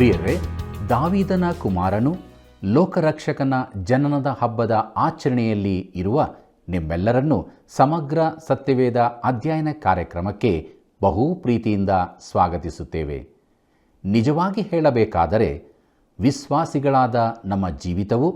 ಪ್ರಿಯರೇ, ದಾವೀದನ ಕುಮಾರನು ಲೋಕರಕ್ಷಕನ ಜನನದ ಹಬ್ಬದ ಆಚರಣೆಯಲ್ಲಿ ಇರುವ ನಿಮ್ಮೆಲ್ಲರನ್ನೂ ಸಮಗ್ರ ಸತ್ಯವೇದ ಅಧ್ಯಯನ ಕಾರ್ಯಕ್ರಮಕ್ಕೆ ಬಹು ಪ್ರೀತಿಯಿಂದ ಸ್ವಾಗತಿಸುತ್ತೇವೆ. ನಿಜವಾಗಿ ಹೇಳಬೇಕಾದರೆ ವಿಶ್ವಾಸಿಗಳಾದ ನಮ್ಮ ಜೀವಿತವು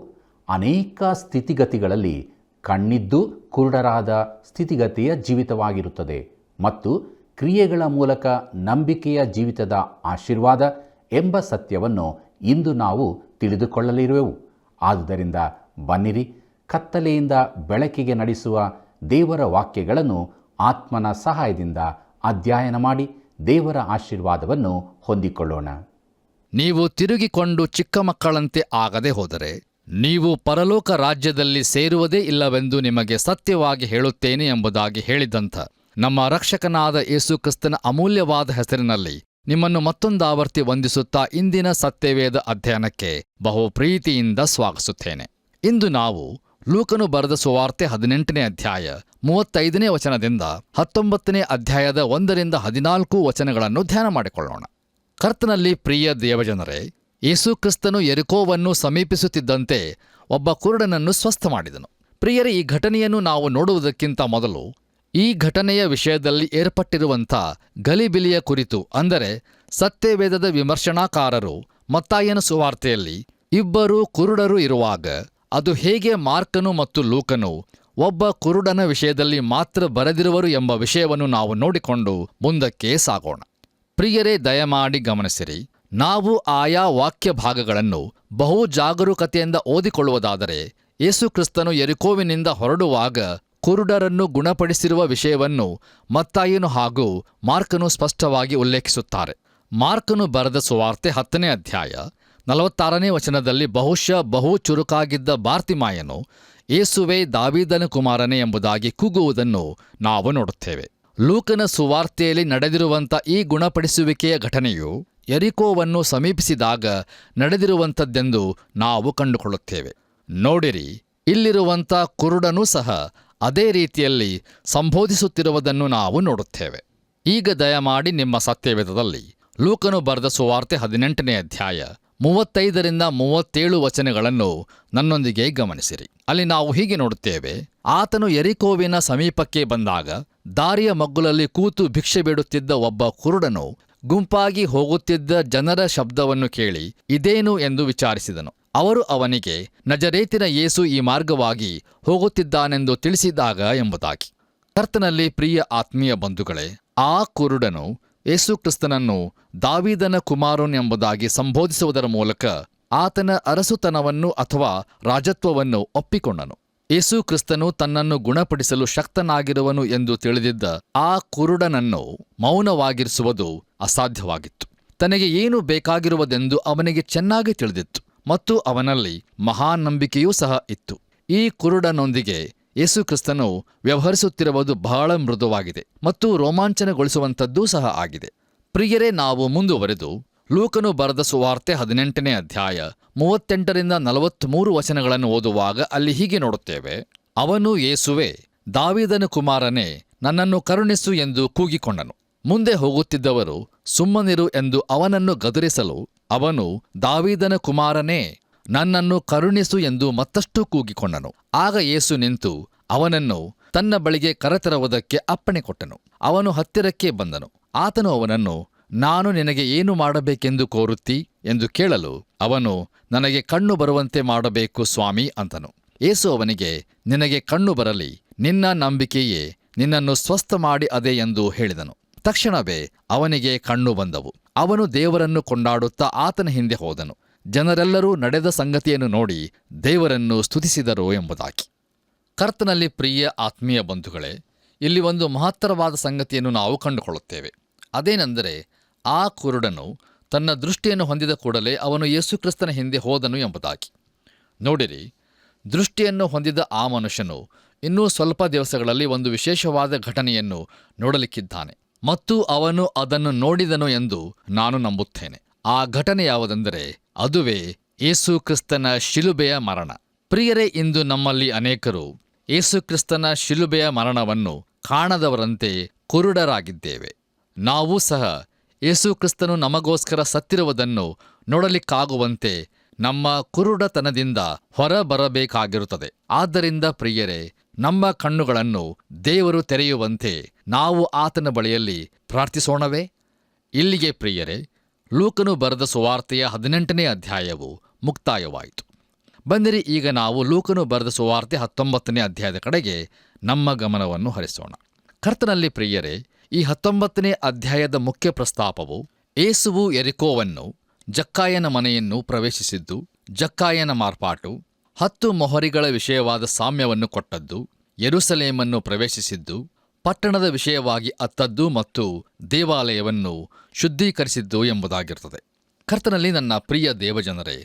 ಅನೇಕ ಸ್ಥಿತಿಗತಿಗಳಲ್ಲಿ ಕಣ್ಣಿದ್ದು ಕುರುಡರಾದ ಸ್ಥಿತಿಗತಿಯ ಜೀವಿತವಾಗಿರುತ್ತದೆ ಮತ್ತು ಕ್ರಿಯೆಗಳ ಮೂಲಕ ನಂಬಿಕೆಯ ಜೀವಿತದ ಆಶೀರ್ವಾದ ಎಂಬ ಸತ್ಯವನ್ನು ಇಂದು ನಾವು ತಿಳಿದುಕೊಳ್ಳಲಿರುವೆವು. ಆದುದರಿಂದ ಬನ್ನಿರಿ, ಕತ್ತಲೆಯಿಂದ ಬೆಳಕಿಗೆ ನಡೆಸುವ ದೇವರ ವಾಕ್ಯಗಳನ್ನು ಆತ್ಮನ ಸಹಾಯದಿಂದ ಅಧ್ಯಯನ ಮಾಡಿ ದೇವರ ಆಶೀರ್ವಾದವನ್ನು ಹೊಂದಿಕೊಳ್ಳೋಣ. ನೀವು ತಿರುಗಿಕೊಂಡು ಚಿಕ್ಕ ಮಕ್ಕಳಂತೆ ಆಗದೆ ಹೋದರೆ ನೀವು ಪರಲೋಕ ರಾಜ್ಯದಲ್ಲಿ ಸೇರುವುದೇ ಇಲ್ಲವೆಂದು ನಿಮಗೆ ಸತ್ಯವಾಗಿ ಹೇಳುತ್ತೇನೆ ಎಂಬುದಾಗಿ ಹೇಳಿದಂಥ ನಮ್ಮ ರಕ್ಷಕನಾದ ಯೇಸು ಕ್ರಿಸ್ತನ ಅಮೂಲ್ಯವಾದ ಹೆಸರಿನಲ್ಲಿ ನಿಮ್ಮನ್ನು ಮತ್ತೊಂದಾವರ್ತಿ ವಂದಿಸುತ್ತಾ ಇಂದಿನ ಸತ್ಯವೇದ ಅಧ್ಯಯನಕ್ಕೆ ಬಹು ಪ್ರೀತಿಯಿಂದ ಸ್ವಾಗತಿಸುತ್ತೇನೆ. ಇಂದು ನಾವು ಲೂಕನು ಬರೆದ ಸುವಾರ್ತೆ 18ನೇ ಅಧ್ಯಾಯ 35ನೇ ವಚನದಿಂದ 19ನೇ ಅಧ್ಯಾಯದ 1ರಿಂದ 14 ವಚನಗಳನ್ನು ಧ್ಯಾನ ಮಾಡಿಕೊಳ್ಳೋಣ. ಕರ್ತನಲ್ಲಿ ಪ್ರಿಯ ದೇವಜನರೇ, ಯೇಸು ಕ್ರಿಸ್ತನು ಯೆರಿಕೋವನ್ನು ಸಮೀಪಿಸುತ್ತಿದ್ದಂತೆ ಒಬ್ಬ ಕುರುಡನನ್ನು ಸ್ವಸ್ಥ ಮಾಡಿದನು. ಪ್ರಿಯರೇ, ಈ ಘಟನೆಯನ್ನು ನಾವು ನೋಡುವುದಕ್ಕಿಂತ ಮೊದಲು ಈ ಘಟನೆಯ ವಿಷಯದಲ್ಲಿ ಏರ್ಪಟ್ಟಿರುವಂಥ ಗಲಿಬಿಲಿಯ ಕುರಿತು, ಅಂದರೆ ಸತ್ಯವೇದದ ವಿಮರ್ಶನಾಕಾರರು ಮತ್ತಾಯನ ಸುವಾರ್ತೆಯಲ್ಲಿ ಇಬ್ಬರು ಕುರುಡರು ಇರುವಾಗ ಅದು ಹೇಗೆ ಮಾರ್ಕನು ಮತ್ತು ಲೂಕನು ಒಬ್ಬ ಕುರುಡನ ವಿಷಯದಲ್ಲಿ ಮಾತ್ರ ಬರೆದಿರುವರು ಎಂಬ ವಿಷಯವನ್ನು ನಾವು ನೋಡಿಕೊಂಡು ಮುಂದಕ್ಕೆ ಸಾಗೋಣ. ಪ್ರಿಯರೇ, ದಯಮಾಡಿ ಗಮನಿಸಿರಿ. ನಾವು ಆಯಾ ವಾಕ್ಯ ಭಾಗಗಳನ್ನು ಬಹು ಜಾಗರೂಕತೆಯಿಂದ ಓದಿಕೊಳ್ಳುವುದಾದರೆ ಯೇಸು ಕ್ರಿಸ್ತನು ಯೆರಿಕೋವಿನಿಂದ ಹೊರಡುವಾಗ ಕುರುಡರನ್ನು ಗುಣಪಡಿಸಿರುವ ವಿಷಯವನ್ನು ಮತ್ತಾಯನು ಹಾಗೂ ಮಾರ್ಕನು ಸ್ಪಷ್ಟವಾಗಿ ಉಲ್ಲೇಖಿಸುತ್ತಾರೆ. ಮಾರ್ಕನು ಬರೆದ ಸುವಾರ್ತೆ 10ನೇ ಅಧ್ಯಾಯ 46ನೇ ವಚನದಲ್ಲಿ ಬಹುಶಃ ಬಹು ಚುರುಕಾಗಿದ್ದ ಬಾರ್ತಿಮಾಯನು ಯೇಸುವೇ ದಾವೀದನ ಕುಮಾರನೇ ಎಂಬುದಾಗಿ ಕೂಗುವುದನ್ನು ನಾವು ನೋಡುತ್ತೇವೆ. ಲೂಕನ ಸುವಾರ್ತೆಯಲ್ಲಿ ನಡೆದಿರುವಂಥ ಈ ಗುಣಪಡಿಸುವಿಕೆಯ ಘಟನೆಯು ಯೆರಿಕೋವನ್ನು ಸಮೀಪಿಸಿದಾಗ ನಡೆದಿರುವಂಥದ್ದೆಂದು ನಾವು ಕಂಡುಕೊಳ್ಳುತ್ತೇವೆ. ನೋಡಿರಿ, ಇಲ್ಲಿರುವಂಥ ಕುರುಡನೂ ಸಹ ಅದೇ ರೀತಿಯಲ್ಲಿ ಸಂಬೋಧಿಸುತ್ತಿರುವುದನ್ನು ನಾವು ನೋಡುತ್ತೇವೆ. ಈಗ ದಯಮಾಡಿ ನಿಮ್ಮ ಸತ್ಯವೇದದಲ್ಲಿ ಲೂಕನು ಬರೆದ ಸುವಾರ್ತೆ 18ನೇ ಅಧ್ಯಾಯ 35ರಿಂದ 37 ವಚನಗಳನ್ನು ನನ್ನೊಂದಿಗೆ ಗಮನಿಸಿರಿ. ಅಲ್ಲಿ ನಾವು ಹೀಗೆ ನೋಡುತ್ತೇವೆ: ಆತನು ಯೆರಿಕೋವಿನ ಸಮೀಪಕ್ಕೆ ಬಂದಾಗ ದಾರಿಯ ಮಗ್ಗುಲಲ್ಲಿ ಕೂತು ಭಿಕ್ಷೆ ಬೇಡುತ್ತಿದ್ದ ಒಬ್ಬ ಕುರುಡನು ಗುಂಪಾಗಿ ಹೋಗುತ್ತಿದ್ದ ಜನರ ಶಬ್ದವನ್ನು ಕೇಳಿ ಇದೇನು ಎಂದು ವಿಚಾರಿಸಿದನು. ಅವರು ಅವನಿಗೆ, ನಜರೇತಿನ ಯೇಸು ಈ ಮಾರ್ಗವಾಗಿ ಹೋಗುತ್ತಿದ್ದಾನೆಂದು ತಿಳಿಸಿದಾಗ ಎಂಬುದಾಗಿ. ಕರ್ತನಲ್ಲಿ ಪ್ರಿಯ ಆತ್ಮೀಯ ಬಂಧುಗಳೇ, ಆ ಕುರುಡನು ಯೇಸು ಕ್ರಿಸ್ತನನ್ನು ದಾವೀದನ ಕುಮಾರನು ಎಂಬುದಾಗಿ ಸಂಬೋಧಿಸುವುದರ ಮೂಲಕ ಆತನ ಅರಸುತನವನ್ನು ಅಥವಾ ರಾಜತ್ವವನ್ನು ಒಪ್ಪಿಕೊಂಡನು. ಯೇಸು ಕ್ರಿಸ್ತನು ತನ್ನನ್ನು ಗುಣಪಡಿಸಲು ಶಕ್ತನಾಗಿರುವನು ಎಂದು ತಿಳಿದಿದ್ದ ಆ ಕುರುಡನನ್ನು ಮೌನವಾಗಿರಿಸುವುದು ಅಸಾಧ್ಯವಾಗಿತ್ತು. ತನಗೆ ಏನು ಬೇಕಾಗಿರುವುದೆಂದು ಅವನಿಗೆ ಚೆನ್ನಾಗಿ ತಿಳಿದಿತ್ತು ಮತ್ತು ಅವನಲ್ಲಿ ಮಹಾನ್ ನಂಬಿಕೆಯೂ ಸಹ ಇತ್ತು. ಈ ಕುರುಡನೊಂದಿಗೆ ಯೇಸು ಕ್ರಿಸ್ತನು ವ್ಯವಹರಿಸುತ್ತಿರುವುದು ಬಹಳ ಮೃದುವಾಗಿದೆ ಮತ್ತು ರೋಮಾಂಚನಗೊಳಿಸುವಂಥದ್ದೂ ಸಹ ಆಗಿದೆ. ಪ್ರಿಯರೇ, ನಾವು ಮುಂದುವರೆದು ಲೂಕನು ಬರೆದ ಸುವಾರ್ತೆ 18ನೇ ಅಧ್ಯಾಯ 38ರಿಂದ 43 ವಚನಗಳನ್ನು ಓದುವಾಗ ಅಲ್ಲಿ ಹೀಗೆ ನೋಡುತ್ತೇವೆ: ಅವನು, ಯೇಸುವೇ ದಾವೀದನ ಕುಮಾರನೇ, ನನ್ನನ್ನು ಕರುಣಿಸು ಎಂದು ಕೂಗಿಕೊಂಡನು. ಮುಂದೆ ಹೋಗುತ್ತಿದ್ದವರು ಸುಮ್ಮನಿರು ಎಂದು ಅವನನ್ನು ಗದರಿಸಲು ಅವನು, ದಾವೀದನ ಕುಮಾರನೇ, ನನ್ನನ್ನು ಕರುಣಿಸು ಎಂದು ಮತ್ತಷ್ಟು ಕೂಗಿಕೊಂಡನು. ಆಗ ಯೇಸು ನಿಂತು ಅವನನ್ನು ತನ್ನ ಬಳಿಗೆ ಕರೆತರುವುದಕ್ಕೆ ಅಪ್ಪಣೆ ಕೊಟ್ಟನು. ಅವನು ಹತ್ತಿರಕ್ಕೆ ಬಂದನು. ಆತನು ಅವನನ್ನು, ನಾನು ನಿನಗೆ ಏನು ಮಾಡಬೇಕೆಂದು ಕೋರುತ್ತೀ ಎಂದು ಕೇಳಲು ಅವನು, ನನಗೆ ಕಣ್ಣು ಬರುವಂತೆ ಮಾಡಬೇಕು ಸ್ವಾಮಿ ಅಂತನು. ಯೇಸು ಅವನಿಗೆ, ನಿನಗೆ ಕಣ್ಣು ಬರಲಿ, ನಿನ್ನ ನಂಬಿಕೆಯೇ ನಿನ್ನನ್ನು ಸ್ವಸ್ಥ ಮಾಡಿ ಅದೇ ಎಂದು ಹೇಳಿದನು. ತಕ್ಷಣವೇ ಅವನಿಗೆ ಕಣ್ಣು ಬಂದವು. ಅವನು ದೇವರನ್ನು ಕೊಂಡಾಡುತ್ತಾ ಆತನ ಹಿಂದೆ ಹೋದನು. ಜನರೆಲ್ಲರೂ ನಡೆದ ಸಂಗತಿಯನ್ನು ನೋಡಿ ದೇವರನ್ನು ಸ್ತುತಿಸಿದರು ಎಂಬುದಾಗಿ. ಕರ್ತನಲ್ಲಿ ಪ್ರಿಯ ಆತ್ಮೀಯ ಬಂಧುಗಳೇ, ಇಲ್ಲಿ ಒಂದು ಮಹತ್ತರವಾದ ಸಂಗತಿಯನ್ನು ನಾವು ಕಂಡುಕೊಳ್ಳುತ್ತೇವೆ. ಅದೇನೆಂದರೆ, ಆ ಕುರುಡನು ತನ್ನ ದೃಷ್ಟಿಯನ್ನು ಹೊಂದಿದ ಕೂಡಲೇ ಅವನು ಯೇಸುಕ್ರಿಸ್ತನ ಹಿಂದೆ ಹೋದನು ಎಂಬುದಾಗಿ. ನೋಡಿರಿ, ದೃಷ್ಟಿಯನ್ನು ಹೊಂದಿದ ಆ ಮನುಷ್ಯನು ಇನ್ನೂ ಸ್ವಲ್ಪ ದಿವಸಗಳಲ್ಲಿ ಒಂದು ವಿಶೇಷವಾದ ಘಟನೆಯನ್ನು ನೋಡಲಿಕ್ಕಿದ್ದಾನೆ ಮತ್ತು ಅವನು ಅದನ್ನು ನೋಡಿದನು ಎಂದು ನಾನು ನಂಬುತ್ತೇನೆ. ಆ ಘಟನೆ ಯಾವುದೆಂದರೆ ಅದುವೇ ಯೇಸು ಕ್ರಿಸ್ತನ ಶಿಲುಬೆಯ ಮರಣ. ಪ್ರಿಯರೇ, ಇಂದು ನಮ್ಮಲ್ಲಿ ಅನೇಕರು ಯೇಸು ಕ್ರಿಸ್ತನ ಶಿಲುಬೆಯ ಮರಣವನ್ನು ಕಾಣದವರಂತೆ ಕುರುಡರಾಗಿದ್ದೇವೆ. ನಾವೂ ಸಹ ಯೇಸು ಕ್ರಿಸ್ತನು ನಮಗೋಸ್ಕರ ಸತ್ತಿರುವುದನ್ನು ನೋಡಲಿಕ್ಕಾಗುವಂತೆ ನಮ್ಮ ಕುರುಡತನದಿಂದ ಹೊರಬರಬೇಕಾಗಿರುತ್ತದೆ. ಆದ್ದರಿಂದ ಪ್ರಿಯರೇ, ನಮ್ಮ ಕಣ್ಣುಗಳನ್ನು ದೇವರು ತೆರೆಯುವಂತೆ ನಾವು ಆತನ ಬಳಿಯಲ್ಲಿ ಪ್ರಾರ್ಥಿಸೋಣವೇ? ಇಲ್ಲಿಗೆ ಪ್ರಿಯರೇ, ಲೂಕನು ಬರೆದ ಸುವಾರ್ತೆಯ 18ನೇ ಅಧ್ಯಾಯವು ಮುಕ್ತಾಯವಾಯಿತು. ಬಂದಿರಿ, ಈಗ ನಾವು ಲೂಕನು ಬರೆದ ಸುವಾರ್ತೆ 19ನೇ ಅಧ್ಯಾಯದ ಕಡೆಗೆ ನಮ್ಮ ಗಮನವನ್ನು ಹರಿಸೋಣ. ಕರ್ತನಲ್ಲಿ ಪ್ರಿಯರೇ, ಈ 19ನೇ ಅಧ್ಯಾಯದ ಮುಖ್ಯ ಪ್ರಸ್ತಾಪವು ಯೇಸುವು ಯೆರಿಕೋವನ್ನು, ಜಕ್ಕಾಯನ ಮನೆಯನ್ನು ಪ್ರವೇಶಿಸಿದ್ದು, ಜಕ್ಕಾಯನ ಮಾರ್ಪಾಟು, 10 ಮೊಹರಿಗಳ ವಿಷಯವಾದ ಸಾಮ್ಯವನ್ನು ಕೊಟ್ಟದ್ದು, ಯೆರೂಸಲೇಮನ್ನು ಪ್ರವೇಶಿಸಿದ್ದು, ಪಟ್ಟಣದ ವಿಷಯವಾಗಿ ಅತ್ತದ್ದು ಮತ್ತು ದೇವಾಲಯವನ್ನು ಶುದ್ಧೀಕರಿಸಿದ್ದು ಎಂಬುದಾಗಿರುತ್ತದೆ. ಕರ್ತನಲ್ಲಿ ನನ್ನ ಪ್ರಿಯ ದೇವಜನರೇ,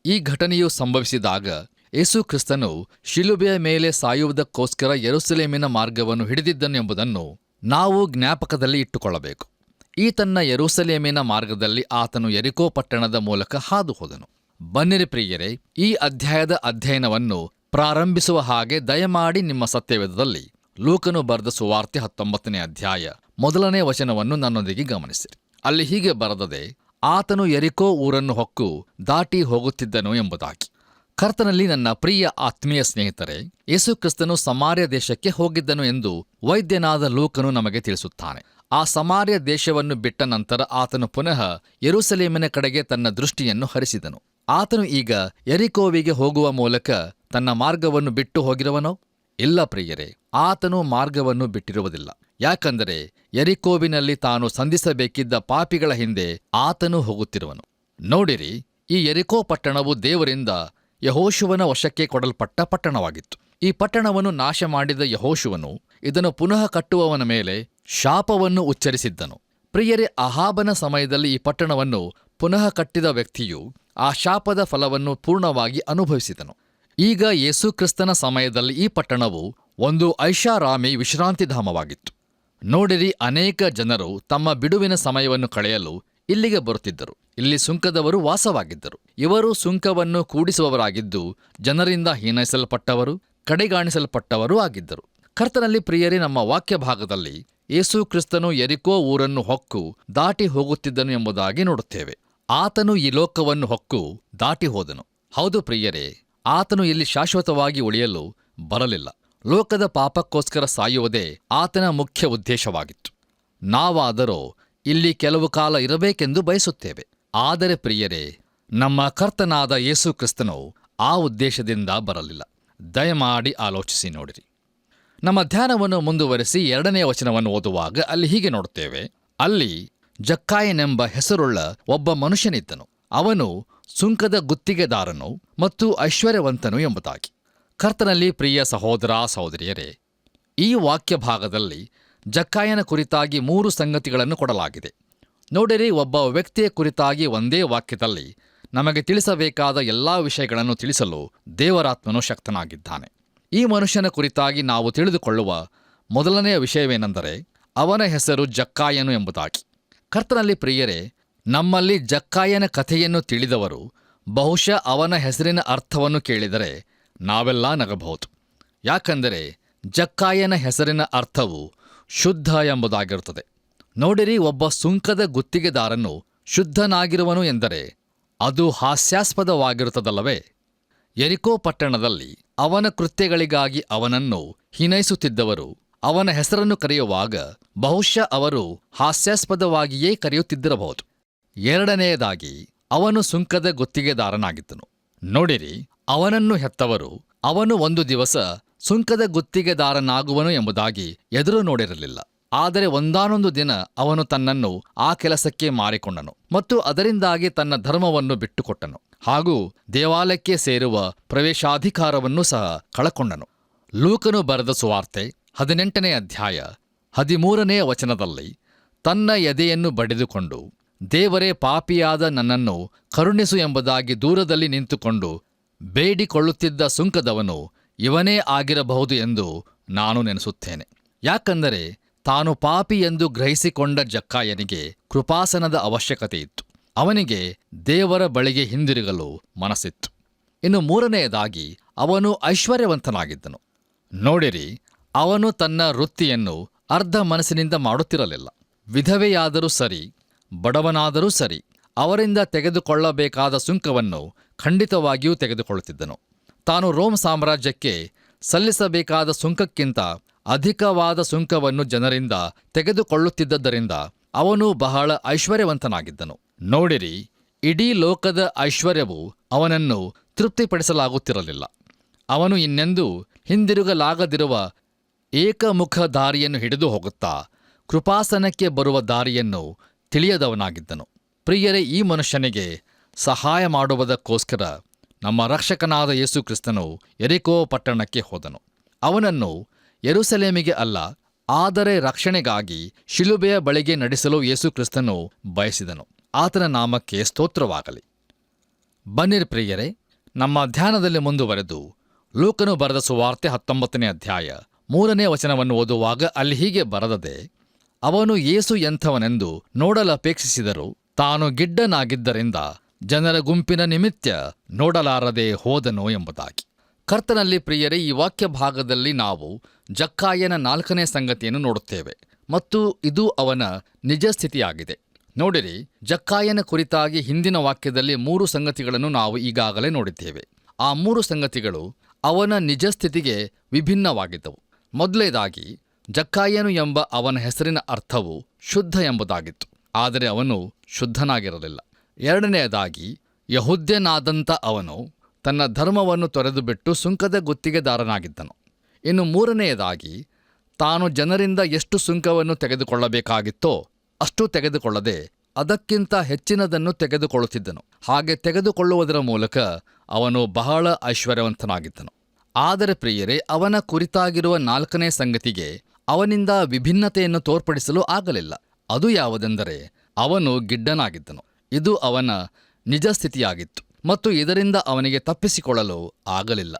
ಈ ಘಟನೆಯು ಸಂಭವಿಸಿದಾಗ ಯೇಸು ಕ್ರಿಸ್ತನು ಶಿಲುಬೆಯ ಮೇಲೆ ಸಾಯುವುದಕ್ಕೋಸ್ಕರ ಯೆರೂಸಲೇಮಿನ ಮಾರ್ಗವನ್ನು ಹಿಡಿದಿದ್ದನು ಎಂಬುದನ್ನು ನಾವು ಜ್ಞಾಪಕದಲ್ಲಿ ಇಟ್ಟುಕೊಳ್ಳಬೇಕು. ಈ ತನ್ನ ಯೆರೂಸಲೇಮಿನ ಮಾರ್ಗದಲ್ಲಿ ಆತನು ಯೆರಿಕೋ ಪಟ್ಟಣದ ಮೂಲಕ ಹಾದು ಹೋದನು. ಬನ್ನಿರಿ ಪ್ರಿಯರೇ, ಈ ಅಧ್ಯಾಯದ ಅಧ್ಯಯನವನ್ನು ಪ್ರಾರಂಭಿಸುವ ಹಾಗೆ ದಯಮಾಡಿ ನಿಮ್ಮ ಸತ್ಯವೇದದಲ್ಲಿ ಲೂಕನು ಬರೆದ ಸುವಾರ್ತೆ 19ನೇ ಅಧ್ಯಾಯ 1ನೇ ವಚನವನ್ನು ನನ್ನೊಂದಿಗೆ ಗಮನಿಸಿರಿ. ಅಲ್ಲಿ ಹೀಗೆ ಬರೆದದೆ, ಆತನು ಯೆರಿಕೋ ಊರನ್ನು ಹೊಕ್ಕು ದಾಟಿ ಹೋಗುತ್ತಿದ್ದನು ಎಂಬುದಾಗಿ. ಕರ್ತನಲ್ಲಿ ನನ್ನ ಪ್ರಿಯ ಆತ್ಮೀಯ ಸ್ನೇಹಿತರೆ, ಯೇಸು ಕ್ರಿಸ್ತನು ಸಮಾರ್ಯ ದೇಶಕ್ಕೆ ಹೋಗಿದ್ದನು ಎಂದು ವೈದ್ಯನಾದ ಲೂಕನು ನಮಗೆ ತಿಳಿಸುತ್ತಾನೆ. ಆ ಸಮಾರ್ಯ ದೇಶವನ್ನು ಬಿಟ್ಟ ನಂತರ ಆತನು ಪುನಃ ಯೆರೂಸಲೇಮಿನ ಕಡೆಗೆ ತನ್ನ ದೃಷ್ಟಿಯನ್ನು ಹರಿಸಿದನು. ಆತನು ಈಗ ಯೆರಿಕೋವಿಗೆ ಹೋಗುವ ಮೂಲಕ ತನ್ನ ಮಾರ್ಗವನ್ನು ಬಿಟ್ಟು ಹೋಗಿರುವನೋ? ಇಲ್ಲ ಪ್ರಿಯರೇ, ಆತನು ಮಾರ್ಗವನ್ನು ಬಿಟ್ಟಿರುವುದಿಲ್ಲ. ಯಾಕಂದರೆ ಯೆರಿಕೋವಿನಲ್ಲಿ ತಾನು ಸಂಧಿಸಬೇಕಿದ್ದ ಪಾಪಿಗಳ ಹಿಂದೆ ಆತನು ಹೋಗುತ್ತಿರುವನು. ನೋಡಿರಿ, ಈ ಯೆರಿಕೋ ಪಟ್ಟಣವು ದೇವರಿಂದ ಯೆಹೋಶುವನ ವಶಕ್ಕೆ ಕೊಡಲ್ಪಟ್ಟ ಪಟ್ಟಣವಾಗಿತ್ತು. ಈ ಪಟ್ಟಣವನ್ನು ನಾಶ ಮಾಡಿದ ಯೆಹೋಶುವನು ಇದನ್ನು ಪುನಃ ಕಟ್ಟುವವನ ಮೇಲೆ ಶಾಪವನ್ನು ಉಚ್ಚರಿಸಿದ್ದನು. ಪ್ರಿಯರೇ, ಅಹಾಬನ ಸಮಯದಲ್ಲಿ ಈ ಪಟ್ಟಣವನ್ನು ಪುನಃ ಕಟ್ಟಿದ ವ್ಯಕ್ತಿಯು ಆ ಶಾಪದ ಫಲವನ್ನು ಪೂರ್ಣವಾಗಿ ಅನುಭವಿಸಿದನು. ಈಗ ಯೇಸು ಕ್ರಿಸ್ತನ ಸಮಯದಲ್ಲಿ ಈ ಪಟ್ಟಣವು ಒಂದು ಐಷಾರಾಮಿ ವಿಶ್ರಾಂತಿಧಾಮವಾಗಿತ್ತು. ನೋಡಿರಿ, ಅನೇಕ ಜನರು ತಮ್ಮ ಬಿಡುವಿನ ಸಮಯವನ್ನು ಕಳೆಯಲು ಇಲ್ಲಿಗೆ ಬರುತ್ತಿದ್ದರು. ಇಲ್ಲಿ ಸುಂಕದವರು ವಾಸವಾಗಿದ್ದರು. ಇವರು ಸುಂಕವನ್ನು ಕೂಡಿಸುವವರಾಗಿದ್ದು ಜನರಿಂದ ಹೀನೈಸಲ್ಪಟ್ಟವರು, ಕಡೆಗಾಣಿಸಲ್ಪಟ್ಟವರೂ ಆಗಿದ್ದರು. ಕರ್ತನಲ್ಲಿ ಪ್ರಿಯರೇ, ನಮ್ಮ ವಾಕ್ಯ ಭಾಗದಲ್ಲಿ ಯೇಸು ಕ್ರಿಸ್ತನು ಯೆರಿಕೋ ಊರನ್ನು ಹೊಕ್ಕು ದಾಟಿ ಹೋಗುತ್ತಿದ್ದನು ಎಂಬುದಾಗಿ ನೋಡುತ್ತೇವೆ. ಆತನು ಈ ಲೋಕವನ್ನು ಹೊಕ್ಕು ದಾಟಿ ಹೋದನು. ಹೌದು ಪ್ರಿಯರೇ, ಆತನು ಇಲ್ಲಿ ಶಾಶ್ವತವಾಗಿ ಉಳಿಯಲು ಬರಲಿಲ್ಲ. ಲೋಕದ ಪಾಪಕ್ಕೋಸ್ಕರ ಸಾಯುವುದೇ ಆತನ ಮುಖ್ಯ ಉದ್ದೇಶವಾಗಿತ್ತು. ನಾವಾದರೋ ಇಲ್ಲಿ ಕೆಲವು ಕಾಲ ಇರಬೇಕೆಂದು ಬಯಸುತ್ತೇವೆ. ಆದರೆ ಪ್ರಿಯರೇ, ನಮ್ಮ ಕರ್ತನಾದ ಯೇಸು ಕ್ರಿಸ್ತನು ಆ ಉದ್ದೇಶದಿಂದ ಬರಲಿಲ್ಲ. ದಯಮಾಡಿ ಆಲೋಚಿಸಿ ನೋಡಿರಿ. ನಮ್ಮ ಧ್ಯಾನವನ್ನು ಮುಂದುವರೆಸಿ 2ನೇ ವಚನವನ್ನು ಓದುವಾಗ ಅಲ್ಲಿ ಹೀಗೆ ನೋಡುತ್ತೇವೆ. ಅಲ್ಲಿ ಜಕ್ಕಾಯನೆಂಬ ಹೆಸರುಳ್ಳ ಒಬ್ಬ ಮನುಷ್ಯನಿದ್ದನು. ಅವನು ಸುಂಕದ ಗುತ್ತಿಗೆದಾರನು ಮತ್ತು ಐಶ್ವರ್ಯವಂತನು ಎಂಬುದಾಗಿ. ಕರ್ತನಲ್ಲಿ ಪ್ರಿಯ ಸಹೋದರ ಸಹೋದರಿಯರೇ, ಈ ವಾಕ್ಯ ಭಾಗದಲ್ಲಿ ಜಕ್ಕಾಯನ ಕುರಿತಾಗಿ 3 ಸಂಗತಿಗಳನ್ನು ಕೊಡಲಾಗಿದೆ. ನೋಡಿರಿ, ಒಬ್ಬ ವ್ಯಕ್ತಿಯ ಕುರಿತಾಗಿ ಒಂದೇ ವಾಕ್ಯದಲ್ಲಿ ನಮಗೆ ತಿಳಿಸಬೇಕಾದ ಎಲ್ಲಾ ವಿಷಯಗಳನ್ನು ತಿಳಿಸಲು ದೇವರಾತ್ಮನು ಶಕ್ತನಾಗಿದ್ದಾನೆ. ಈ ಮನುಷ್ಯನ ಕುರಿತಾಗಿ ನಾವು ತಿಳಿದುಕೊಳ್ಳುವ ಮೊದಲನೆಯ ವಿಷಯವೇನೆಂದರೆ ಅವನ ಹೆಸರು ಜಕ್ಕಾಯನು ಎಂಬುದಾಗಿ. ಕರ್ತನಲ್ಲಿ ಪ್ರಿಯರೇ, ನಮ್ಮಲ್ಲಿ ಜಕ್ಕಾಯನ ಕಥೆಯನ್ನು ತಿಳಿದವರು ಬಹುಶಃ ಅವನ ಹೆಸರಿನ ಅರ್ಥವನ್ನು ಕೇಳಿದರೆ ನಾವೆಲ್ಲ ನಗಬಹುದು. ಯಾಕಂದರೆ ಜಕ್ಕಾಯನ ಹೆಸರಿನ ಅರ್ಥವು ಶುದ್ಧ ಎಂಬುದಾಗಿರುತ್ತದೆ. ನೋಡಿರಿ, ಒಬ್ಬ ಸುಂಕದ ಗುತ್ತಿಗೆದಾರನು ಶುದ್ಧನಾಗಿರುವನು ಎಂದರೆ ಅದು ಹಾಸ್ಯಾಸ್ಪದವಾಗಿರುತ್ತದಲ್ಲವೇ? ಯೆರಿಕೋ ಪಟ್ಟಣದಲ್ಲಿ ಅವನ ಕೃತ್ಯಗಳಿಗಾಗಿ ಅವನನ್ನು ಹೀನೈಸುತ್ತಿದ್ದವರು ಅವನ ಹೆಸರನ್ನು ಕರೆಯುವಾಗ ಬಹುಶಃ ಅವರು ಹಾಸ್ಯಾಸ್ಪದವಾಗಿಯೇ ಕರೆಯುತ್ತಿದ್ದಿರಬಹುದು. 2ನೇದಾಗಿ, ಅವನು ಸುಂಕದ ಗುತ್ತಿಗೆದಾರನಾಗಿದ್ದನು. ನೋಡಿರಿ, ಅವನನ್ನು ಹೆತ್ತವರು ಅವನು ಒಂದು ದಿವಸ ಸುಂಕದ ಗುತ್ತಿಗೆದಾರನಾಗುವನು ಎಂಬುದಾಗಿ ಎದುರು ನೋಡಿರಲಿಲ್ಲ. ಆದರೆ ಒಂದಾನೊಂದು ದಿನ ಅವನು ತನ್ನನ್ನು ಆ ಕೆಲಸಕ್ಕೆ ಮಾರಿಕೊಂಡನು ಮತ್ತು ಅದರಿಂದಾಗಿ ತನ್ನ ಧರ್ಮವನ್ನು ಬಿಟ್ಟುಕೊಟ್ಟನು ಹಾಗೂ ದೇವಾಲಯಕ್ಕೆ ಸೇರುವ ಪ್ರವೇಶಾಧಿಕಾರವನ್ನು ಸಹ ಕಳಕೊಂಡನು. ಲೂಕನು ಬರೆದ ಸುವಾರ್ತೆ 18ನೇ ಅಧ್ಯಾಯ 13ನೇ ವಚನದಲ್ಲಿ ತನ್ನ ಎದೆಯನ್ನು ಬಡಿದುಕೊಂಡು, ದೇವರೇ, ಪಾಪಿಯಾದ ನನ್ನನ್ನು ಕರುಣಿಸು ಎಂಬುದಾಗಿ ದೂರದಲ್ಲಿ ನಿಂತುಕೊಂಡು ಬೇಡಿಕೊಳ್ಳುತ್ತಿದ್ದ ಸುಂಕದವನು ಇವನೇ ಆಗಿರಬಹುದು ಎಂದು ನಾನು ನೆನೆಸುತ್ತೇನೆ. ಯಾಕಂದರೆ ತಾನು ಪಾಪಿ ಎಂದು ಗ್ರಹಿಸಿಕೊಂಡ ಜಕ್ಕಾಯನಿಗೆ ಕೃಪಾಸನದ ಅವಶ್ಯಕತೆ ಇತ್ತು. ಅವನಿಗೆ ದೇವರ ಬಳಿಗೆ ಹಿಂದಿರುಗಲು ಮನಸ್ಸಿತ್ತು. ಇನ್ನು 3ನೇದಾಗಿ, ಅವನು ಐಶ್ವರ್ಯವಂತನಾಗಿದ್ದನು. ನೋಡಿರಿ, ಅವನು ತನ್ನ ವೃತ್ತಿಯನ್ನು ಅರ್ಧ ಮನಸ್ಸಿನಿಂದ ಮಾಡುತ್ತಿರಲಿಲ್ಲ. ವಿಧವೆಯಾದರೂ ಸರಿ ಬಡವನಾದರೂ ಸರಿ ಅವರಿಂದ ತೆಗೆದುಕೊಳ್ಳಬೇಕಾದ ಸುಂಕವನ್ನು ಖಂಡಿತವಾಗಿಯೂ ತೆಗೆದುಕೊಳ್ಳುತ್ತಿದ್ದನು. ತಾನು ರೋಮ್ ಸಾಮ್ರಾಜ್ಯಕ್ಕೆ ಸಲ್ಲಿಸಬೇಕಾದ ಸುಂಕಕ್ಕಿಂತ ಅಧಿಕವಾದ ಸುಂಕವನ್ನು ಜನರಿಂದ ತೆಗೆದುಕೊಳ್ಳುತ್ತಿದ್ದರಿಂದ ಅವನು ಬಹಳ ಐಶ್ವರ್ಯವಂತನಾಗಿದ್ದನು. ನೋಡಿರಿ, ಇಡೀ ಲೋಕದ ಐಶ್ವರ್ಯವು ಅವನನ್ನು ತೃಪ್ತಿಪಡಿಸಲಾಗುತ್ತಿರಲಿಲ್ಲ. ಅವನು ಇನ್ನೆಂದೂ ಹಿಂದಿರುಗಲಾಗದಿರುವ ಏಕಮುಖ ದಾರಿಯನ್ನು ಹಿಡಿದು ಹೋಗುತ್ತಾ ಕೃಪಾಸನಕ್ಕೆ ಬರುವ ದಾರಿಯನ್ನು ತಿಳಿಯದವನಾಗಿದ್ದನು. ಪ್ರಿಯರೇ, ಈ ಮನುಷ್ಯನಿಗೆ ಸಹಾಯ ಮಾಡುವುದಕ್ಕೋಸ್ಕರ ನಮ್ಮ ರಕ್ಷಕನಾದ ಯೇಸು ಕ್ರಿಸ್ತನು ಯೆರಿಕೋ ಪಟ್ಟಣಕ್ಕೆ ಹೋದನು. ಅವನನ್ನು ಯೆರೂಸಲೇಮಿಗೆ ಅಲ್ಲ, ಆದರೆ ರಕ್ಷಣೆಗಾಗಿ ಶಿಲುಬೆಯ ಬಳಿಗೆ ನಡೆಸಲು ಯೇಸು ಕ್ರಿಸ್ತನು ಬಯಸಿದನು. ಆತನ ನಾಮಕ್ಕೆ ಸ್ತೋತ್ರವಾಗಲಿ. ಬನ್ನಿರಿ ಪ್ರಿಯರೇ, ನಮ್ಮ ಧ್ಯಾನದಲ್ಲಿ ಮುಂದುವರೆದು ಲೂಕನು ಬರೆದ ಸುವಾರ್ತೆ 19ನೇ ಅಧ್ಯಾಯ 3ನೇ ವಚನವನ್ನು ಓದುವಾಗ ಅಲ್ಲಿ ಹೀಗೆ ಬರೆದದೆ, ಅವನು ಯೇಸು ಎಂಥವನೆಂದು ನೋಡಲಪೇಕ್ಷಿಸಿದರು, ತಾನು ಗಿಡ್ಡನಾಗಿದ್ದರಿಂದ ಜನರ ಗುಂಪಿನ ನಿಮಿತ್ತ ನೋಡಲಾರದೆ ಹೋದನು ಎಂಬುದಾಗಿ. ಕರ್ತನಲ್ಲಿ ಪ್ರಿಯರೇ, ಈ ವಾಕ್ಯ ಭಾಗದಲ್ಲಿ ನಾವು ಜಕ್ಕಾಯನ 4ನೇ ಸಂಗತಿಯನ್ನು ನೋಡುತ್ತೇವೆ ಮತ್ತು ಇದು ಅವನ ನಿಜ ಸ್ಥಿತಿಯಾಗಿದೆ. ನೋಡಿರಿ, ಜಕ್ಕಾಯನ ಕುರಿತಾಗಿ ಹಿಂದಿನ ವಾಕ್ಯದಲ್ಲಿ 3 ಸಂಗತಿಗಳನ್ನು ನಾವು ಈಗಾಗಲೇ ನೋಡಿದ್ದೇವೆ. ಆ 3 ಸಂಗತಿಗಳು ಅವನ ನಿಜ ಸ್ಥಿತಿಗೆ ವಿಭಿನ್ನವಾಗಿದ್ದವು. ಮೊದಲನೇದಾಗಿ, ಜಕ್ಕಾಯನು ಎಂಬ ಅವನ ಹೆಸರಿನ ಅರ್ಥವು ಶುದ್ಧ ಎಂಬುದಾಗಿತ್ತು, ಆದರೆ ಅವನು ಶುದ್ಧನಾಗಿರಲಿಲ್ಲ. ಎರಡನೆಯದಾಗಿ, ಯಹೂದ್ಯನಾದಂಥ ಅವನು ತನ್ನ ಧರ್ಮವನ್ನು ತೊರೆದುಬಿಟ್ಟು ಸುಂಕದ ಗುತ್ತಿಗೆದಾರನಾಗಿದ್ದನು. ಇನ್ನು ಮೂರನೆಯದಾಗಿ, ತಾನು ಜನರಿಂದ ಎಷ್ಟು ಸುಂಕವನ್ನು ತೆಗೆದುಕೊಳ್ಳಬೇಕಾಗಿತ್ತೋ ಅಷ್ಟು ತೆಗೆದುಕೊಳ್ಳದೆ ಅದಕ್ಕಿಂತ ಹೆಚ್ಚಿನದನ್ನು ತೆಗೆದುಕೊಳ್ಳುತ್ತಿದ್ದನು. ಹಾಗೆ ತೆಗೆದುಕೊಳ್ಳುವುದರ ಮೂಲಕ ಅವನು ಬಹಳ ಐಶ್ವರ್ಯವಂತನಾಗಿದ್ದನು. ಆದರೆ ಪ್ರಿಯರೇ, ಅವನ ಕುರಿತಾಗಿರುವ 4ನೇ ಸಂಗತಿಗೆ ಅವನಿಂದ ವಿಭಿನ್ನತೆಯನ್ನು ತೋರ್ಪಡಿಸಲು ಆಗಲಿಲ್ಲ. ಅದು ಯಾವುದೆಂದರೆ, ಅವನು ಗಿಡ್ಡನಾಗಿದ್ದನು. ಇದು ಅವನ ನಿಜ ಸ್ಥಿತಿಯಾಗಿತ್ತು ಮತ್ತು ಇದರಿಂದ ಅವನಿಗೆ ತಪ್ಪಿಸಿಕೊಳ್ಳಲು ಆಗಲಿಲ್ಲ.